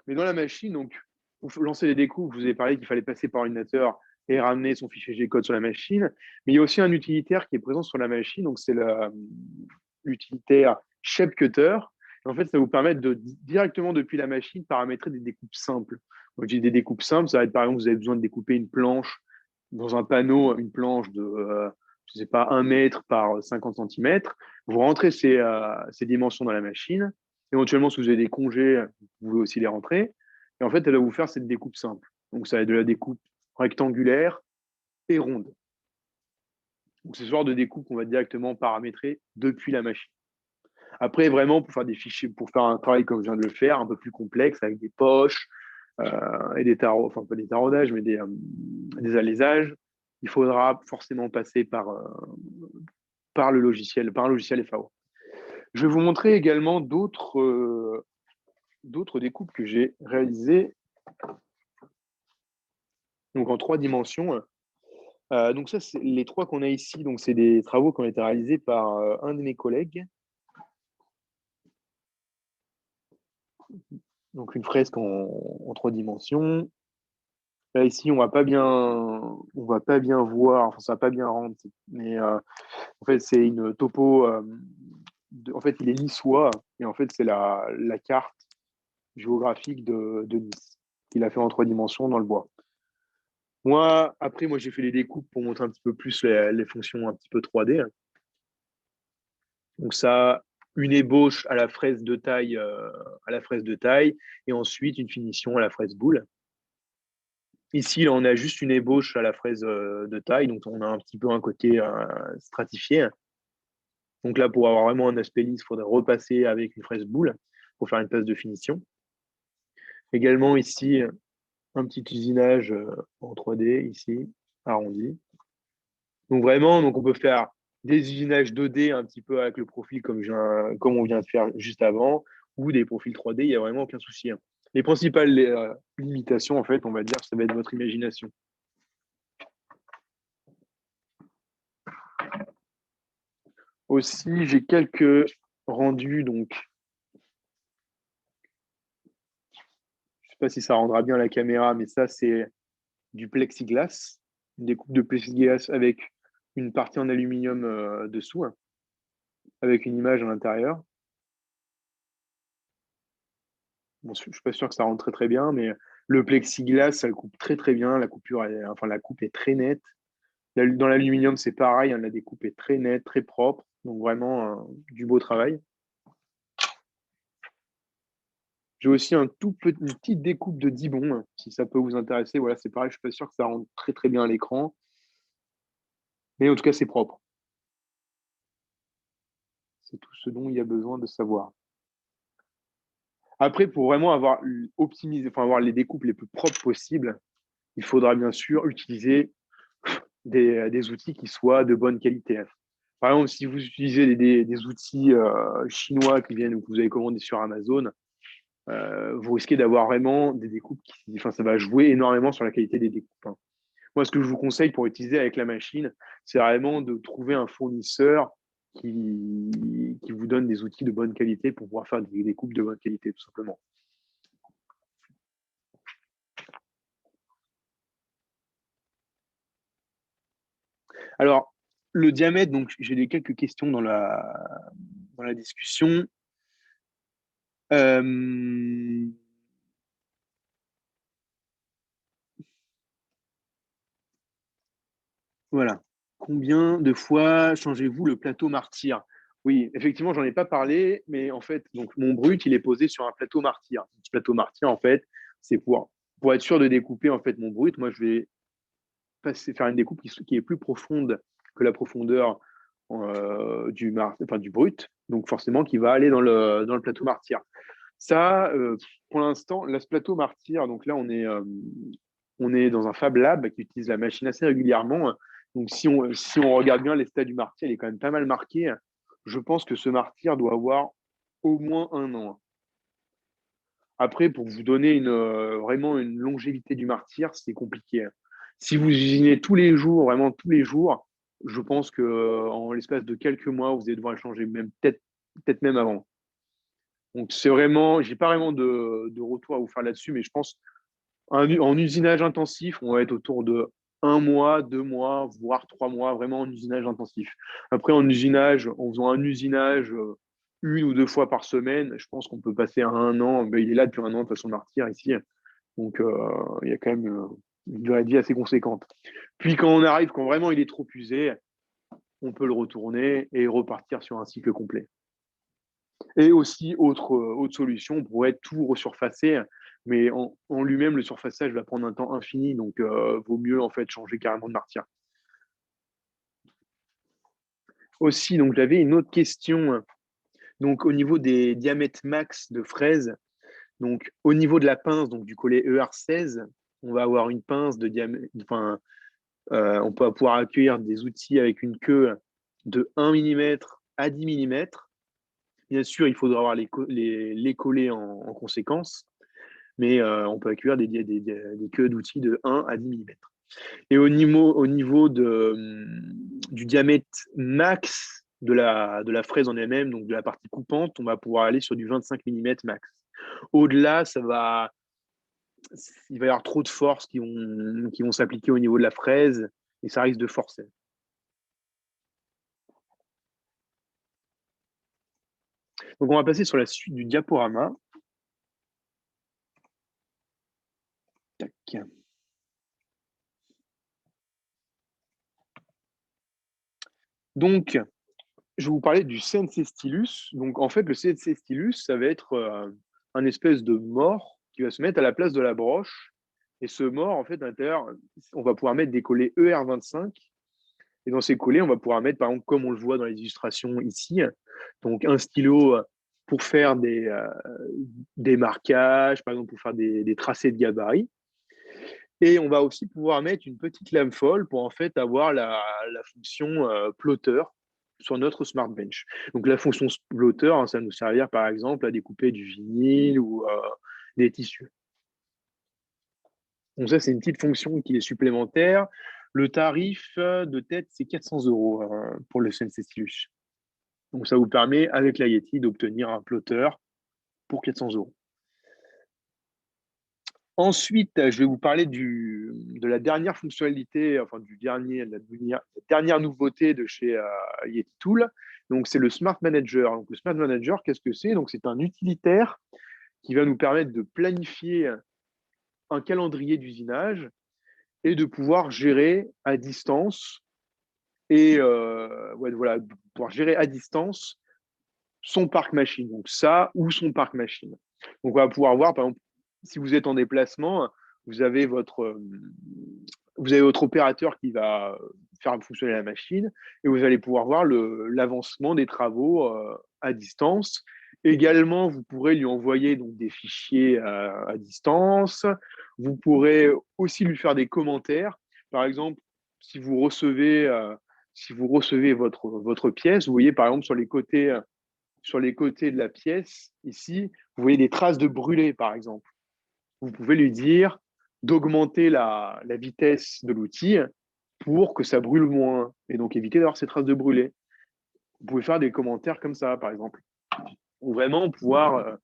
mais dans la machine, donc, pour lancer les découpes, je vous ai parlé qu'il fallait passer par l'ordinateur et ramener son fichier G-code sur la machine. Mais il y a aussi un utilitaire qui est présent sur la machine, donc c'est l'utilitaire Shape Cutter. Et en fait, ça vous permet directement depuis la machine paramétrer des découpes simples. Donc, je dis des découpes simples, ça va être par exemple, vous avez besoin de découper une planche dans un panneau, une planche de, je sais pas, 1 mètre par 50 centimètres. Vous rentrez ces dimensions dans la machine. Éventuellement, si vous avez des congés, vous pouvez aussi les rentrer. Et en fait, elle va vous faire cette découpe simple. Donc, ça va être de la découpe rectangulaire et ronde. Donc, c'est ce genre de découpe qu'on va directement paramétrer depuis la machine. Après, vraiment, pour faire des fichiers, pour faire un travail comme je viens de le faire, un peu plus complexe, avec des poches et des tarots, enfin pas des taraudages, mais des alaisages, il faudra forcément passer par le logiciel, par un logiciel FAO. Je vais vous montrer également d'autres découpes que j'ai réalisées donc en 3 dimensions. Donc ça, c'est les 3 qu'on a ici. Donc c'est des travaux qui ont été réalisés par un de mes collègues. Donc une fresque en 3 dimensions. Là ici, on va pas bien voir, enfin ça va pas bien rendre, mais en fait c'est une topo. En fait, il est niçois et en fait c'est la carte géographique de Nice. qu'il a fait en 3 dimensions dans le bois. Moi, après, j'ai fait les découpes pour montrer un petit peu plus les fonctions un petit peu 3D. Donc ça, une ébauche à la fraise de taille, et ensuite une finition à la fraise boule. Ici, là, on a juste une ébauche à la fraise de taille, donc on a un petit peu un côté stratifié. Donc là, pour avoir vraiment un aspect lisse, il faudrait repasser avec une fraise boule pour faire une passe de finition. Également ici, un petit usinage en 3D, ici, arrondi. Donc vraiment, on peut faire des usinages 2D un petit peu avec le profil comme on vient de faire juste avant, ou des profils 3D, il n'y a vraiment aucun souci. Les principales limitations, en fait, on va dire, ça va être votre imagination. Aussi, j'ai quelques rendus, donc je ne sais pas si ça rendra bien la caméra, mais ça, c'est du plexiglas, une découpe de plexiglas avec une partie en aluminium dessous, avec une image à l'intérieur. Bon, je ne suis pas sûr que ça rentre très très bien, mais le plexiglas, ça le coupe très très bien. La coupe est très nette. Dans l'aluminium, c'est pareil, la découpe est très nette, très propre. Donc vraiment du beau travail. J'ai aussi une petite découpe de Dibond, si ça peut vous intéresser. Voilà, c'est pareil, je suis pas sûr que ça rentre très très bien à l'écran. Mais en tout cas, c'est propre. C'est tout ce dont il y a besoin de savoir. Après, pour vraiment avoir les découpes les plus propres possibles, il faudra bien sûr utiliser des outils qui soient de bonne qualité. Par exemple, si vous utilisez des outils chinois qui viennent ou que vous avez commandé sur Amazon, vous risquez d'avoir vraiment des découpes ça va jouer énormément sur la qualité des découpes. Moi, ce que je vous conseille pour utiliser avec la machine, c'est vraiment de trouver un fournisseur qui vous donne des outils de bonne qualité pour pouvoir faire des découpes de bonne qualité, tout simplement. Alors, le diamètre, donc j'ai quelques questions dans la discussion. Voilà. Combien de fois changez-vous le plateau martyr? Oui, effectivement, j'en ai pas parlé, mais en fait, donc mon brut, il est posé sur un plateau martyr. Ce plateau martyr, en fait, c'est pour être sûr de découper en fait mon brut. Moi, je vais faire une découpe qui est plus profonde que la profondeur du brut, donc forcément qui va aller dans le plateau martyr. Ça, pour l'instant, là, ce plateau martyr, donc là, on est dans un Fab Lab qui utilise la machine assez régulièrement. Donc, si on regarde bien l'état du martyr, il est quand même pas mal marqué. Je pense que ce martyr doit avoir au moins 1 an. Après, pour vous donner vraiment une longévité du martyr, c'est compliqué. Si vous usinez tous les jours, vraiment tous les jours, je pense qu'en l'espace de quelques mois, vous allez devoir le changer, peut-être même avant. Donc, c'est vraiment, j'ai pas vraiment de retour à vous faire là-dessus, mais je pense en usinage intensif, on va être autour de 1 mois, 2 mois, voire 3 mois, vraiment en usinage intensif. Après, en faisant un usinage 1 ou 2 fois par semaine, je pense qu'on peut passer à 1 an. Ben, il est là depuis 1 an, de toute façon, Martyr, ici. Donc, il y a quand même une durée de vie assez conséquente. Puis, quand vraiment il est trop usé, on peut le retourner et repartir sur un cycle complet. Et aussi, autre solution, on pourrait tout resurfacer, mais en lui-même, le surfaçage va prendre un temps infini, donc vaut mieux en fait changer carrément de martyr. Aussi, donc j'avais une autre question. Donc au niveau des diamètres max de fraises, donc au niveau de la pince, donc du collet ER16, on va avoir une pince de diamètre, enfin, on peut pouvoir accueillir des outils avec une queue de 1 mm à 10 mm. Bien sûr, il faudra avoir les collets en conséquence, mais on peut accueillir des queues d'outils de 1 à 10 mm. Et au niveau du diamètre max de la fraise en elle-même, donc de la partie coupante, on va pouvoir aller sur du 25 mm max. Au-delà, il va y avoir trop de forces qui vont s'appliquer au niveau de la fraise et ça risque de forcer. Donc on va passer sur la suite du diaporama. Donc, je vais vous parler du CNC Stylus. Donc, en fait, le CNC Stylus, ça va être un espèce de mort qui va se mettre à la place de la broche. Et ce mort, en fait, à l'intérieur, on va pouvoir mettre des collets ER25. Et dans ces collets, on va pouvoir mettre, par exemple, comme on le voit dans les illustrations ici, donc un stylo pour faire des marquages, par exemple, pour faire des tracés de gabarit. Et on va aussi pouvoir mettre une petite lame folle pour en fait avoir la fonction plotter sur notre Smart Bench. Donc la fonction plotter, hein, ça va nous servir par exemple à découper du vinyle ou des tissus. Donc ça, c'est une petite fonction qui est supplémentaire. Le tarif de tête, c'est 400 € pour le CNC Stylus. Donc ça vous permet, avec la Yeti, d'obtenir un plotter pour 400 €. Ensuite, je vais vous parler de la dernière fonctionnalité, enfin la dernière nouveauté de chez Yeti Tool. Donc, c'est le Smart Manager. Donc, le Smart Manager, qu'est-ce que c'est? Donc, c'est un utilitaire qui va nous permettre de planifier un calendrier d'usinage et de pouvoir gérer à distance pouvoir gérer à distance son parc machine. Donc, ça ou son parc machine. Donc, on va pouvoir voir, par exemple, si vous êtes en déplacement, vous avez votre opérateur qui va faire fonctionner la machine et vous allez pouvoir voir l'avancement des travaux à distance. Également, vous pourrez lui envoyer donc, des fichiers à distance. Vous pourrez aussi lui faire des commentaires. Par exemple, si vous recevez votre pièce, vous voyez par exemple sur les côtés de la pièce, ici, vous voyez des traces de brûlé, par exemple. Vous pouvez lui dire d'augmenter la vitesse de l'outil pour que ça brûle moins et donc éviter d'avoir ces traces de brûlé. Vous pouvez faire des commentaires comme ça, par exemple, ou vraiment pouvoir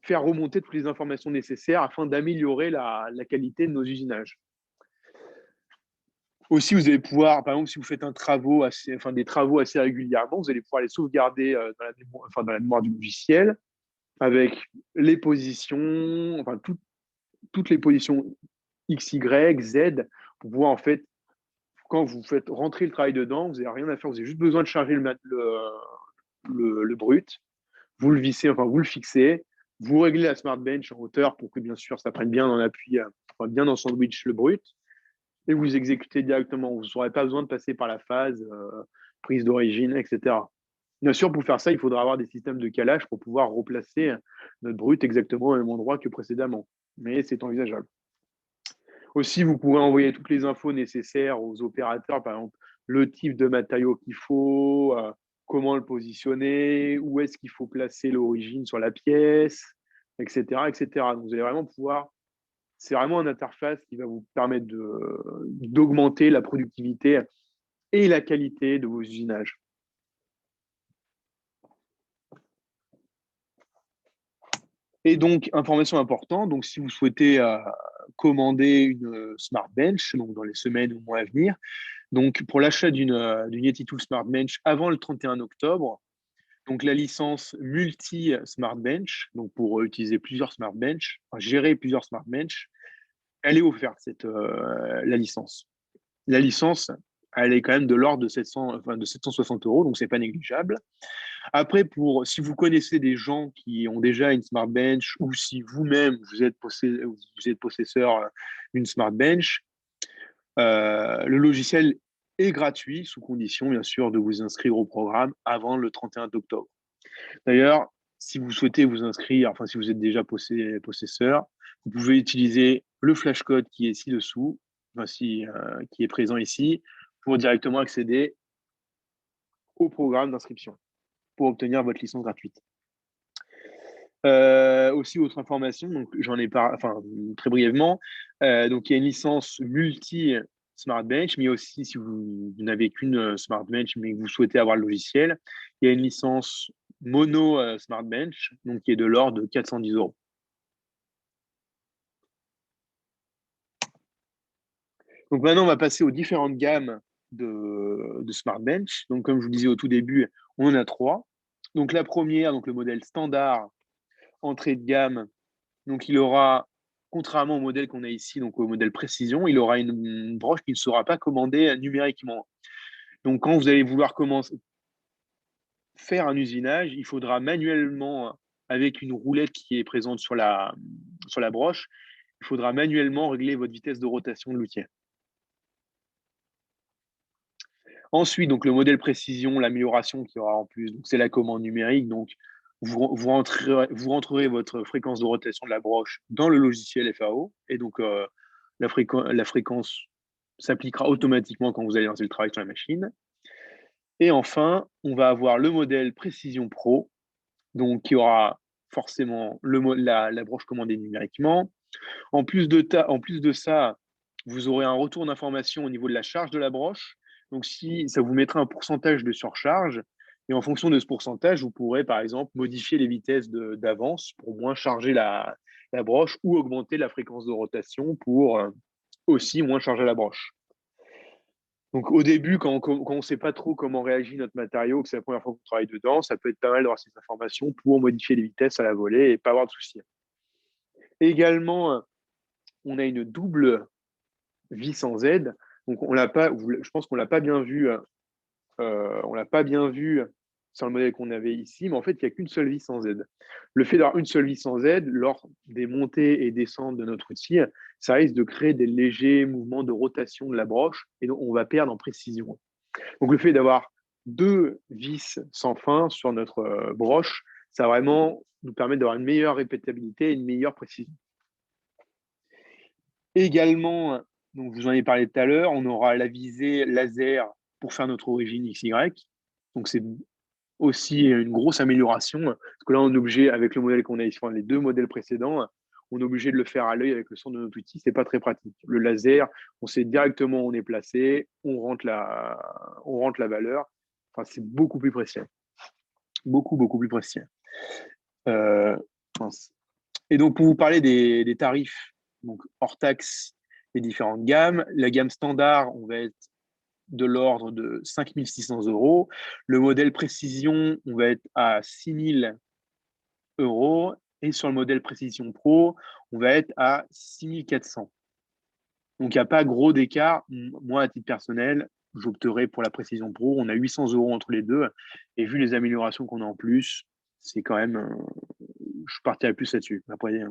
faire remonter toutes les informations nécessaires afin d'améliorer la qualité de nos usinages. Aussi, vous allez pouvoir, par exemple, si vous faites des travaux assez régulièrement, vous allez pouvoir les sauvegarder dans la mémoire du logiciel avec les positions, enfin toutes les positions X, Y, Z, pour pouvoir en fait, quand vous faites rentrer le travail dedans, vous n'avez rien à faire, vous avez juste besoin de charger le brut, vous le vissez, enfin vous le fixez, vous réglez la Smart Bench en hauteur pour que bien sûr ça prenne bien en appui, bien dans le sandwich le brut, et vous exécutez directement. Vous n'aurez pas besoin de passer par la phase prise d'origine, etc. Bien sûr, pour faire ça, il faudra avoir des systèmes de calage pour pouvoir replacer notre brut exactement au même endroit que précédemment. Mais c'est envisageable. Aussi, vous pourrez envoyer toutes les infos nécessaires aux opérateurs, par exemple, le type de matériau qu'il faut, comment le positionner, où est-ce qu'il faut placer l'origine sur la pièce, etc., etc. Donc, vous allez vraiment pouvoir. C'est vraiment une interface qui va vous permettre d'augmenter la productivité et la qualité de vos usinages. Et donc, information importante, donc si vous souhaitez commander une Smart Bench, donc dans les semaines ou mois à venir, donc pour l'achat d'une Yeti Tool Smart Bench avant le 31 octobre, donc la licence multi Smart Bench, donc pour utiliser plusieurs Smart Bench, gérer plusieurs Smart Bench, elle est offerte, la licence. La licence, elle est quand même de l'ordre de 760 €, donc c'est pas négligeable. Après, si vous connaissez des gens qui ont déjà une Smart Bench ou si vous-même vous êtes possesseur d'une Smart Bench, le logiciel est gratuit sous condition, bien sûr, de vous inscrire au programme avant le 31 octobre. D'ailleurs, si vous souhaitez vous inscrire, enfin si vous êtes déjà possesseur, vous pouvez utiliser le flashcode qui est ci-dessous, qui est présent ici, pour directement accéder au programme d'inscription pour obtenir votre licence gratuite. Aussi, autre information, donc j'en ai parlé, très brièvement. Donc, il y a une licence multi Smart Bench, mais aussi si vous n'avez qu'une Smart Bench, mais que vous souhaitez avoir le logiciel, il y a une licence mono Smart Bench, donc qui est de l'ordre de 410 €. Donc maintenant, on va passer aux différentes gammes de Smart Bench. Donc, comme je vous disais au tout début, on en a 3. Donc, la première, donc le modèle standard, entrée de gamme. Donc, il aura, contrairement au modèle qu'on a ici, donc au modèle précision, il aura une broche qui ne sera pas commandée numériquement. Donc, quand vous allez vouloir commencer faire un usinage, il faudra manuellement, avec une roulette qui est présente sur la broche, il faudra manuellement régler votre vitesse de rotation de l'outil. Ensuite, donc, le modèle précision, l'amélioration qu'il y aura en plus, c'est la commande numérique. Donc, vous rentrerez votre fréquence de rotation de la broche dans le logiciel FAO. Et donc, la fréquence s'appliquera automatiquement quand vous allez lancer le travail sur la machine. Et enfin, on va avoir le modèle Précision Pro, donc qui aura forcément la broche commandée numériquement. En plus de ça, vous aurez un retour d'information au niveau de la charge de la broche. Donc, si ça vous mettra un pourcentage de surcharge, et en fonction de ce pourcentage, vous pourrez par exemple modifier les vitesses d'avance pour moins charger la broche ou augmenter la fréquence de rotation pour aussi moins charger la broche. Donc, au début, quand on ne sait pas trop comment réagit notre matériau, que c'est la première fois qu'on travaille dedans, ça peut être pas mal d'avoir ces informations pour modifier les vitesses à la volée et pas avoir de soucis. Également, on a une double vis en Z. Donc, je pense qu'on l'a pas bien vu. On l'a pas bien vu sur le modèle qu'on avait ici, mais en fait, il n'y a qu'une seule vis en Z. Le fait d'avoir une seule vis en Z, lors des montées et descentes de notre outil, ça risque de créer des légers mouvements de rotation de la broche et donc on va perdre en précision. Donc, le fait d'avoir deux vis sans fin sur notre broche, ça va vraiment nous permettre d'avoir une meilleure répétabilité et une meilleure précision. Également, donc vous en avez parlé tout à l'heure, on aura la visée laser pour faire notre origine XY. Donc, c'est aussi une grosse amélioration, parce que là, on est obligé, avec le modèle qu'on a ici, les deux modèles précédents, on est obligé de le faire à l'œil avec le son de notre outil, c'est pas très pratique. Le laser, on sait directement où on est placé, on rentre la valeur, enfin, c'est beaucoup plus précis. Beaucoup, beaucoup plus précis. Et donc, pour vous parler des tarifs, donc hors taxe, les différentes gammes, la gamme standard, on va être de l'ordre de 5 600 €. Le modèle précision, on va être à 6 000 €. Et sur le modèle précision pro, on va être à 6 400 €. Donc, il n'y a pas gros d'écart. Moi, à titre personnel, j'opterai pour la précision pro. On a 800 € entre les deux. Et vu les améliorations qu'on a en plus, c'est quand même. Je partirai plus là-dessus. Après,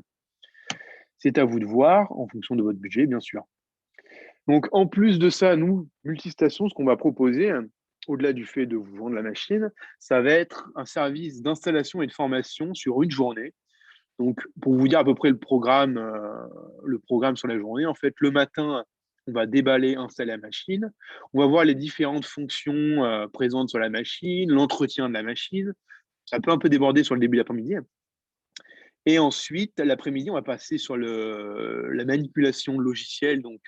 c'est à vous de voir, en fonction de votre budget, bien sûr. Donc, en plus de ça, nous, Multistation, ce qu'on va proposer, au-delà du fait de vous vendre la machine, ça va être un service d'installation et de formation sur une journée. Donc, pour vous dire à peu près le programme sur la journée, en fait, le matin, on va déballer, installer la machine. On va voir les différentes fonctions présentes sur la machine, l'entretien de la machine. Ça peut un peu déborder sur le début d'après-midi. Et ensuite, l'après-midi, on va passer sur la manipulation logicielle, donc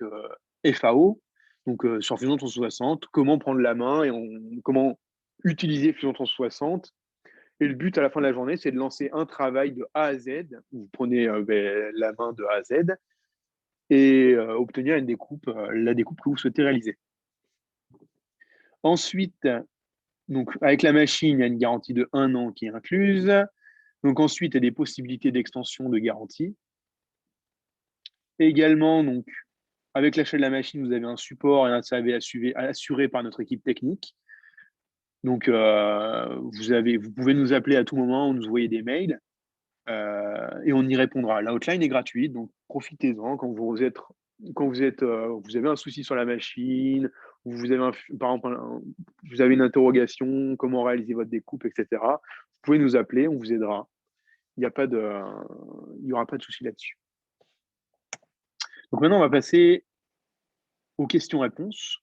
FAO, donc sur Fusion 360, comment prendre la main et comment utiliser Fusion 360. Et le but à la fin de la journée, c'est de lancer un travail de A à Z. Vous prenez la main de A à Z et obtenir une découpe, la découpe que vous souhaitez réaliser. Ensuite, donc, avec la machine, il y a une garantie de 1 an qui est incluse. Donc ensuite, il y a des possibilités d'extension de garantie. Également, donc, avec l'achat de la machine, vous avez un support et un service assuré par notre équipe technique. Donc, vous pouvez nous appeler à tout moment, nous envoyer des mails et on y répondra. La hotline est gratuite, donc profitez-en quand vous avez un souci sur la machine, ou par exemple, vous avez une interrogation, comment réaliser votre découpe, etc. Vous pouvez nous appeler, on vous aidera. Il n'y aura pas de souci là-dessus. Donc maintenant, on va passer aux questions-réponses.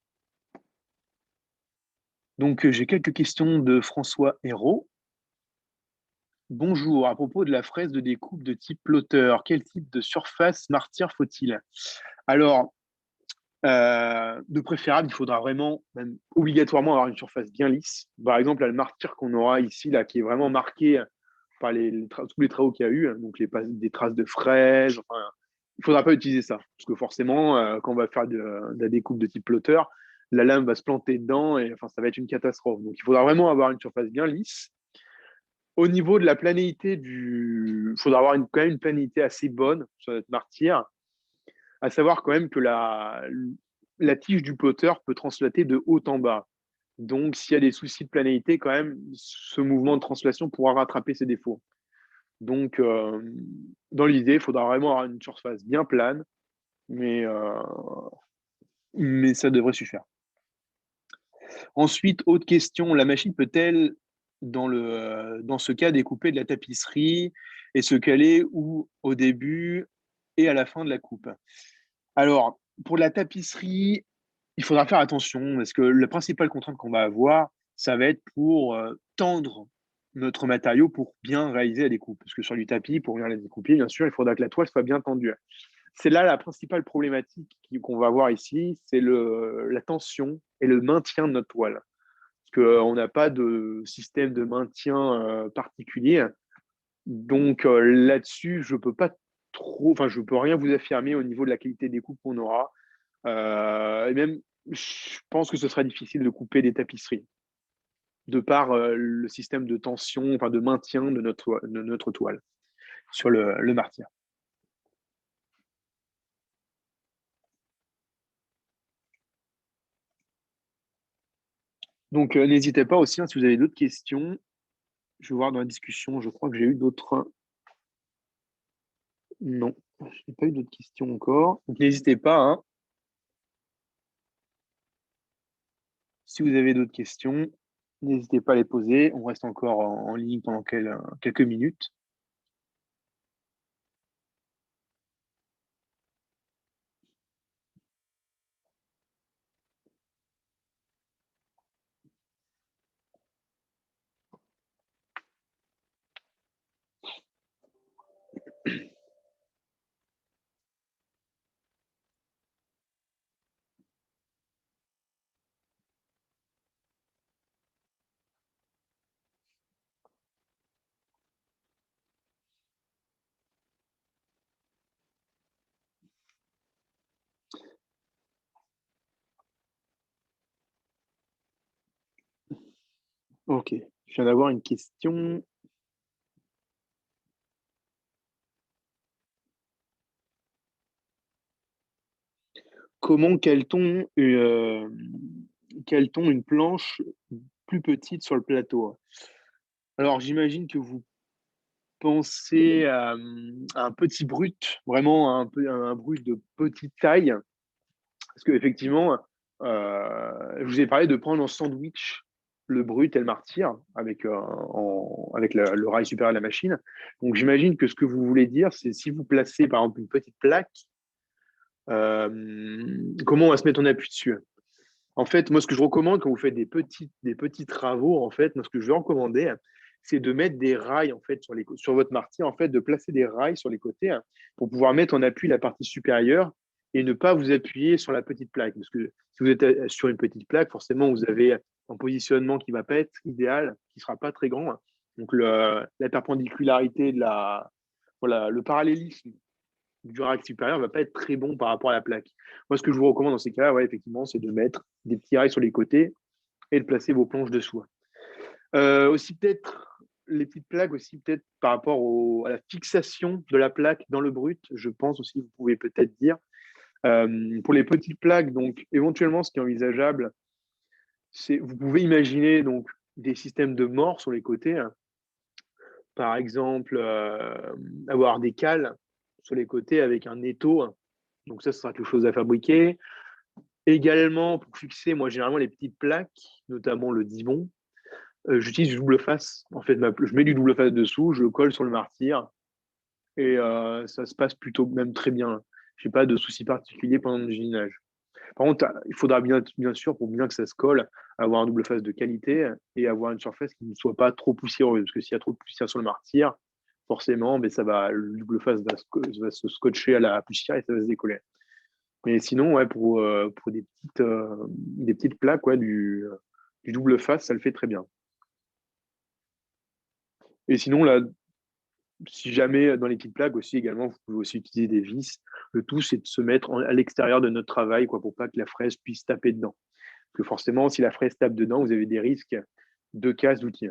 Donc, j'ai quelques questions de François Hérault. Bonjour, à propos de la fraise de découpe de type plotter, quel type de surface martyre faut-il? Alors, de préférable, il faudra vraiment, même obligatoirement, avoir une surface bien lisse. Par exemple, le martyre qu'on aura ici, là, qui est vraiment marqué par tous les travaux qu'il y a eu, donc des traces de fraises, enfin, il ne faudra pas utiliser ça. Parce que forcément, quand on va faire de la découpe de type plotter, la lame va se planter dedans et enfin, ça va être une catastrophe. Donc, il faudra vraiment avoir une surface bien lisse. Au niveau de la planéité il faudra avoir quand même une planéité assez bonne sur notre martyre. À savoir quand même que la tige du plotter peut translater de haut en bas. Donc, s'il y a des soucis de planéité, quand même, ce mouvement de translation pourra rattraper ses défauts. Donc, dans l'idée, il faudra vraiment avoir une surface bien plane, mais, mais ça devrait suffire. Ensuite, autre question, la machine peut-elle, dans ce cas, découper de la tapisserie et se caler au début et à la fin de la coupe? Alors, pour la tapisserie, il faudra faire attention parce que la principale contrainte qu'on va avoir, ça va être pour tendre notre matériau pour bien réaliser la découpe. Parce que sur du tapis, pour bien la découper, bien sûr, il faudra que la toile soit bien tendue. C'est là la principale problématique qu'on va avoir ici, c'est la tension et le maintien de notre toile. Parce qu'on n'a pas de système de maintien particulier. Donc là-dessus, je peux pas trop, enfin, je peux rien vous affirmer au niveau de la qualité des coupes qu'on aura. Et même, je pense que ce sera difficile de couper des tapisseries, de par le système de tension, enfin de maintien de notre toile sur le martyr. Donc, n'hésitez pas aussi, hein, si vous avez d'autres questions. Je vais voir dans la discussion, je crois que j'ai eu d'autres. Non, je n'ai pas eu d'autres questions encore. Donc, n'hésitez pas, hein. Si vous avez d'autres questions, n'hésitez pas à les poser. On reste encore en ligne pendant quelques minutes. Ok, je viens d'avoir une question. Comment cale-t-on une planche plus petite sur le plateau? Alors, j'imagine que vous pensez à un petit brut, vraiment un brut de petite taille, parce qu'effectivement, je vous ai parlé de prendre en sandwich le brut et le martyr avec le rail supérieur de la machine. Donc, j'imagine que ce que vous voulez dire, c'est si vous placez par exemple une petite plaque, comment on va se mettre en appui dessus? En fait, moi, ce que je recommande quand vous faites des petits travaux, en fait, moi, ce que je vais recommander, c'est de mettre des rails, en fait, sur votre martyr, en fait, de placer des rails sur les côtés, hein, pour pouvoir mettre en appui la partie supérieure et ne pas vous appuyer sur la petite plaque. Parce que si vous êtes sur une petite plaque, forcément, vous avez un positionnement qui ne va pas être idéal, qui ne sera pas très grand, hein. Donc, la perpendicularité voilà, le parallélisme du rack supérieur ne va pas être très bon par rapport à la plaque. Moi, ce que je vous recommande dans ces cas-là, ouais, effectivement, c'est de mettre des petits rails sur les côtés et de placer vos planches dessous. Aussi, peut-être, les petites plaques, aussi, peut-être par rapport à la fixation de la plaque dans le brut, je pense aussi, vous pouvez peut-être dire. Pour les petites plaques, donc, éventuellement, ce qui est envisageable, c'est, vous pouvez imaginer donc des systèmes de mort sur les côtés, hein. Par exemple, avoir des cales sur les côtés avec un étau, hein. Donc ça, ce sera quelque chose à fabriquer. Également, pour fixer, moi, généralement, les petites plaques, notamment le Dibon, j'utilise du double face. En fait, je mets du double face dessous, je le colle sur le martyr et ça se passe plutôt même très bien. Je n'ai pas de soucis particuliers pendant le usinage. Par contre, il faudra bien sûr, pour bien que ça se colle, avoir un double face de qualité et avoir une surface qui ne soit pas trop poussiéreuse. Parce que s'il y a trop de poussière sur le martyr, forcément, mais le double face va se scotcher à la poussière et ça va se décoller. Mais sinon, ouais, pour des petites plaques, ouais, du double face, ça le fait très bien. Et sinon, là, si jamais dans les petites plaques aussi, également, vous pouvez aussi utiliser des vis. Le tout, c'est de se mettre à l'extérieur de notre travail, quoi, pour pas que la fraise puisse taper dedans. Parce que forcément, si la fraise tape dedans, vous avez des risques de casse d'outils.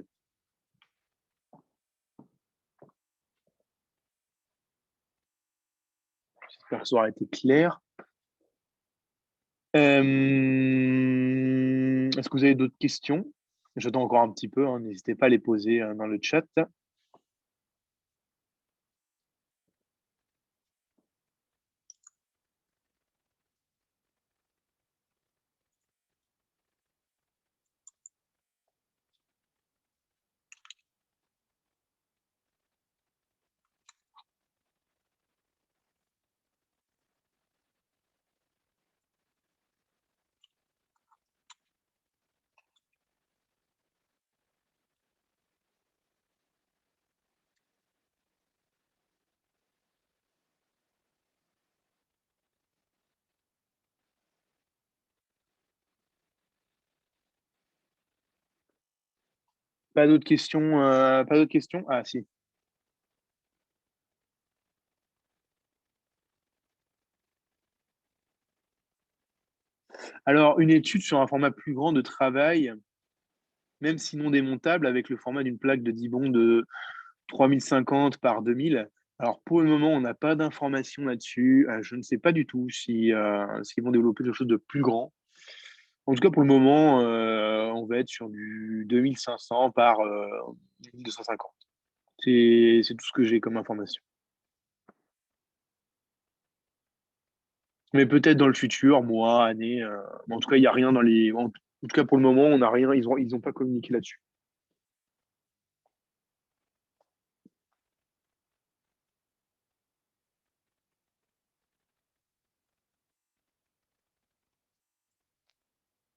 J'espère que ça aura été clair. Est-ce que vous avez d'autres questions? J'attends encore un petit peu, hein, n'hésitez pas à les poser dans le chat. Pas d'autres questions, pas d'autres questions? Ah si. Alors, une étude sur un format plus grand de travail, même si non démontable, avec le format d'une plaque de Dibond de 3050 par 2000. Alors, pour le moment, on n'a pas d'informations là-dessus. Je ne sais pas du tout si, s'ils vont développer quelque chose de plus grand. En tout cas, pour le moment, on va être sur du 2500 par 1250. C'est tout ce que j'ai comme information. Mais peut-être dans le futur, mois, année. Mais en tout cas, il n'y a rien dans les. En tout cas, pour le moment, on n'a rien. Ils ont pas communiqué là-dessus.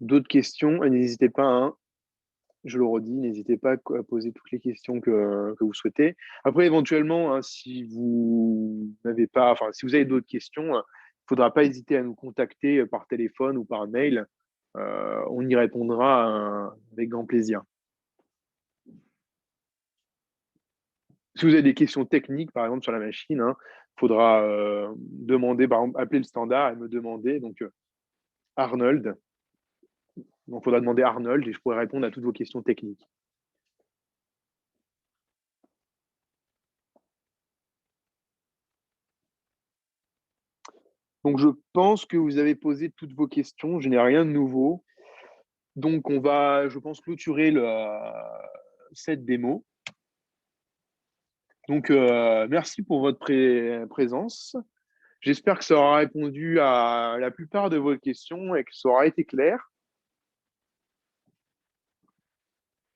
D'autres questions? Et n'hésitez pas, hein, je le redis, n'hésitez pas à poser toutes les questions que vous souhaitez. Après, éventuellement, hein, si vous n'avez pas, enfin, si vous avez d'autres questions, il ne faudra pas hésiter à nous contacter par téléphone ou par mail. On y répondra avec grand plaisir. Si vous avez des questions techniques, par exemple, sur la machine, il faudra demander, par exemple, appeler le standard et me demander, donc Arnold. Donc, il faudra demander Arnold et je pourrai répondre à toutes vos questions techniques. Donc, je pense que vous avez posé toutes vos questions. Je n'ai rien de nouveau. Donc, on va, je pense, clôturer cette démo. Donc, merci pour votre présence. J'espère que ça aura répondu à la plupart de vos questions et que ça aura été clair.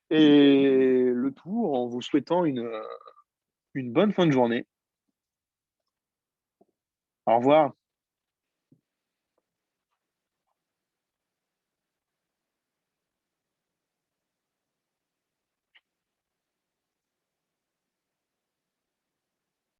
Et le tout en vous souhaitant une bonne fin de journée. Au revoir.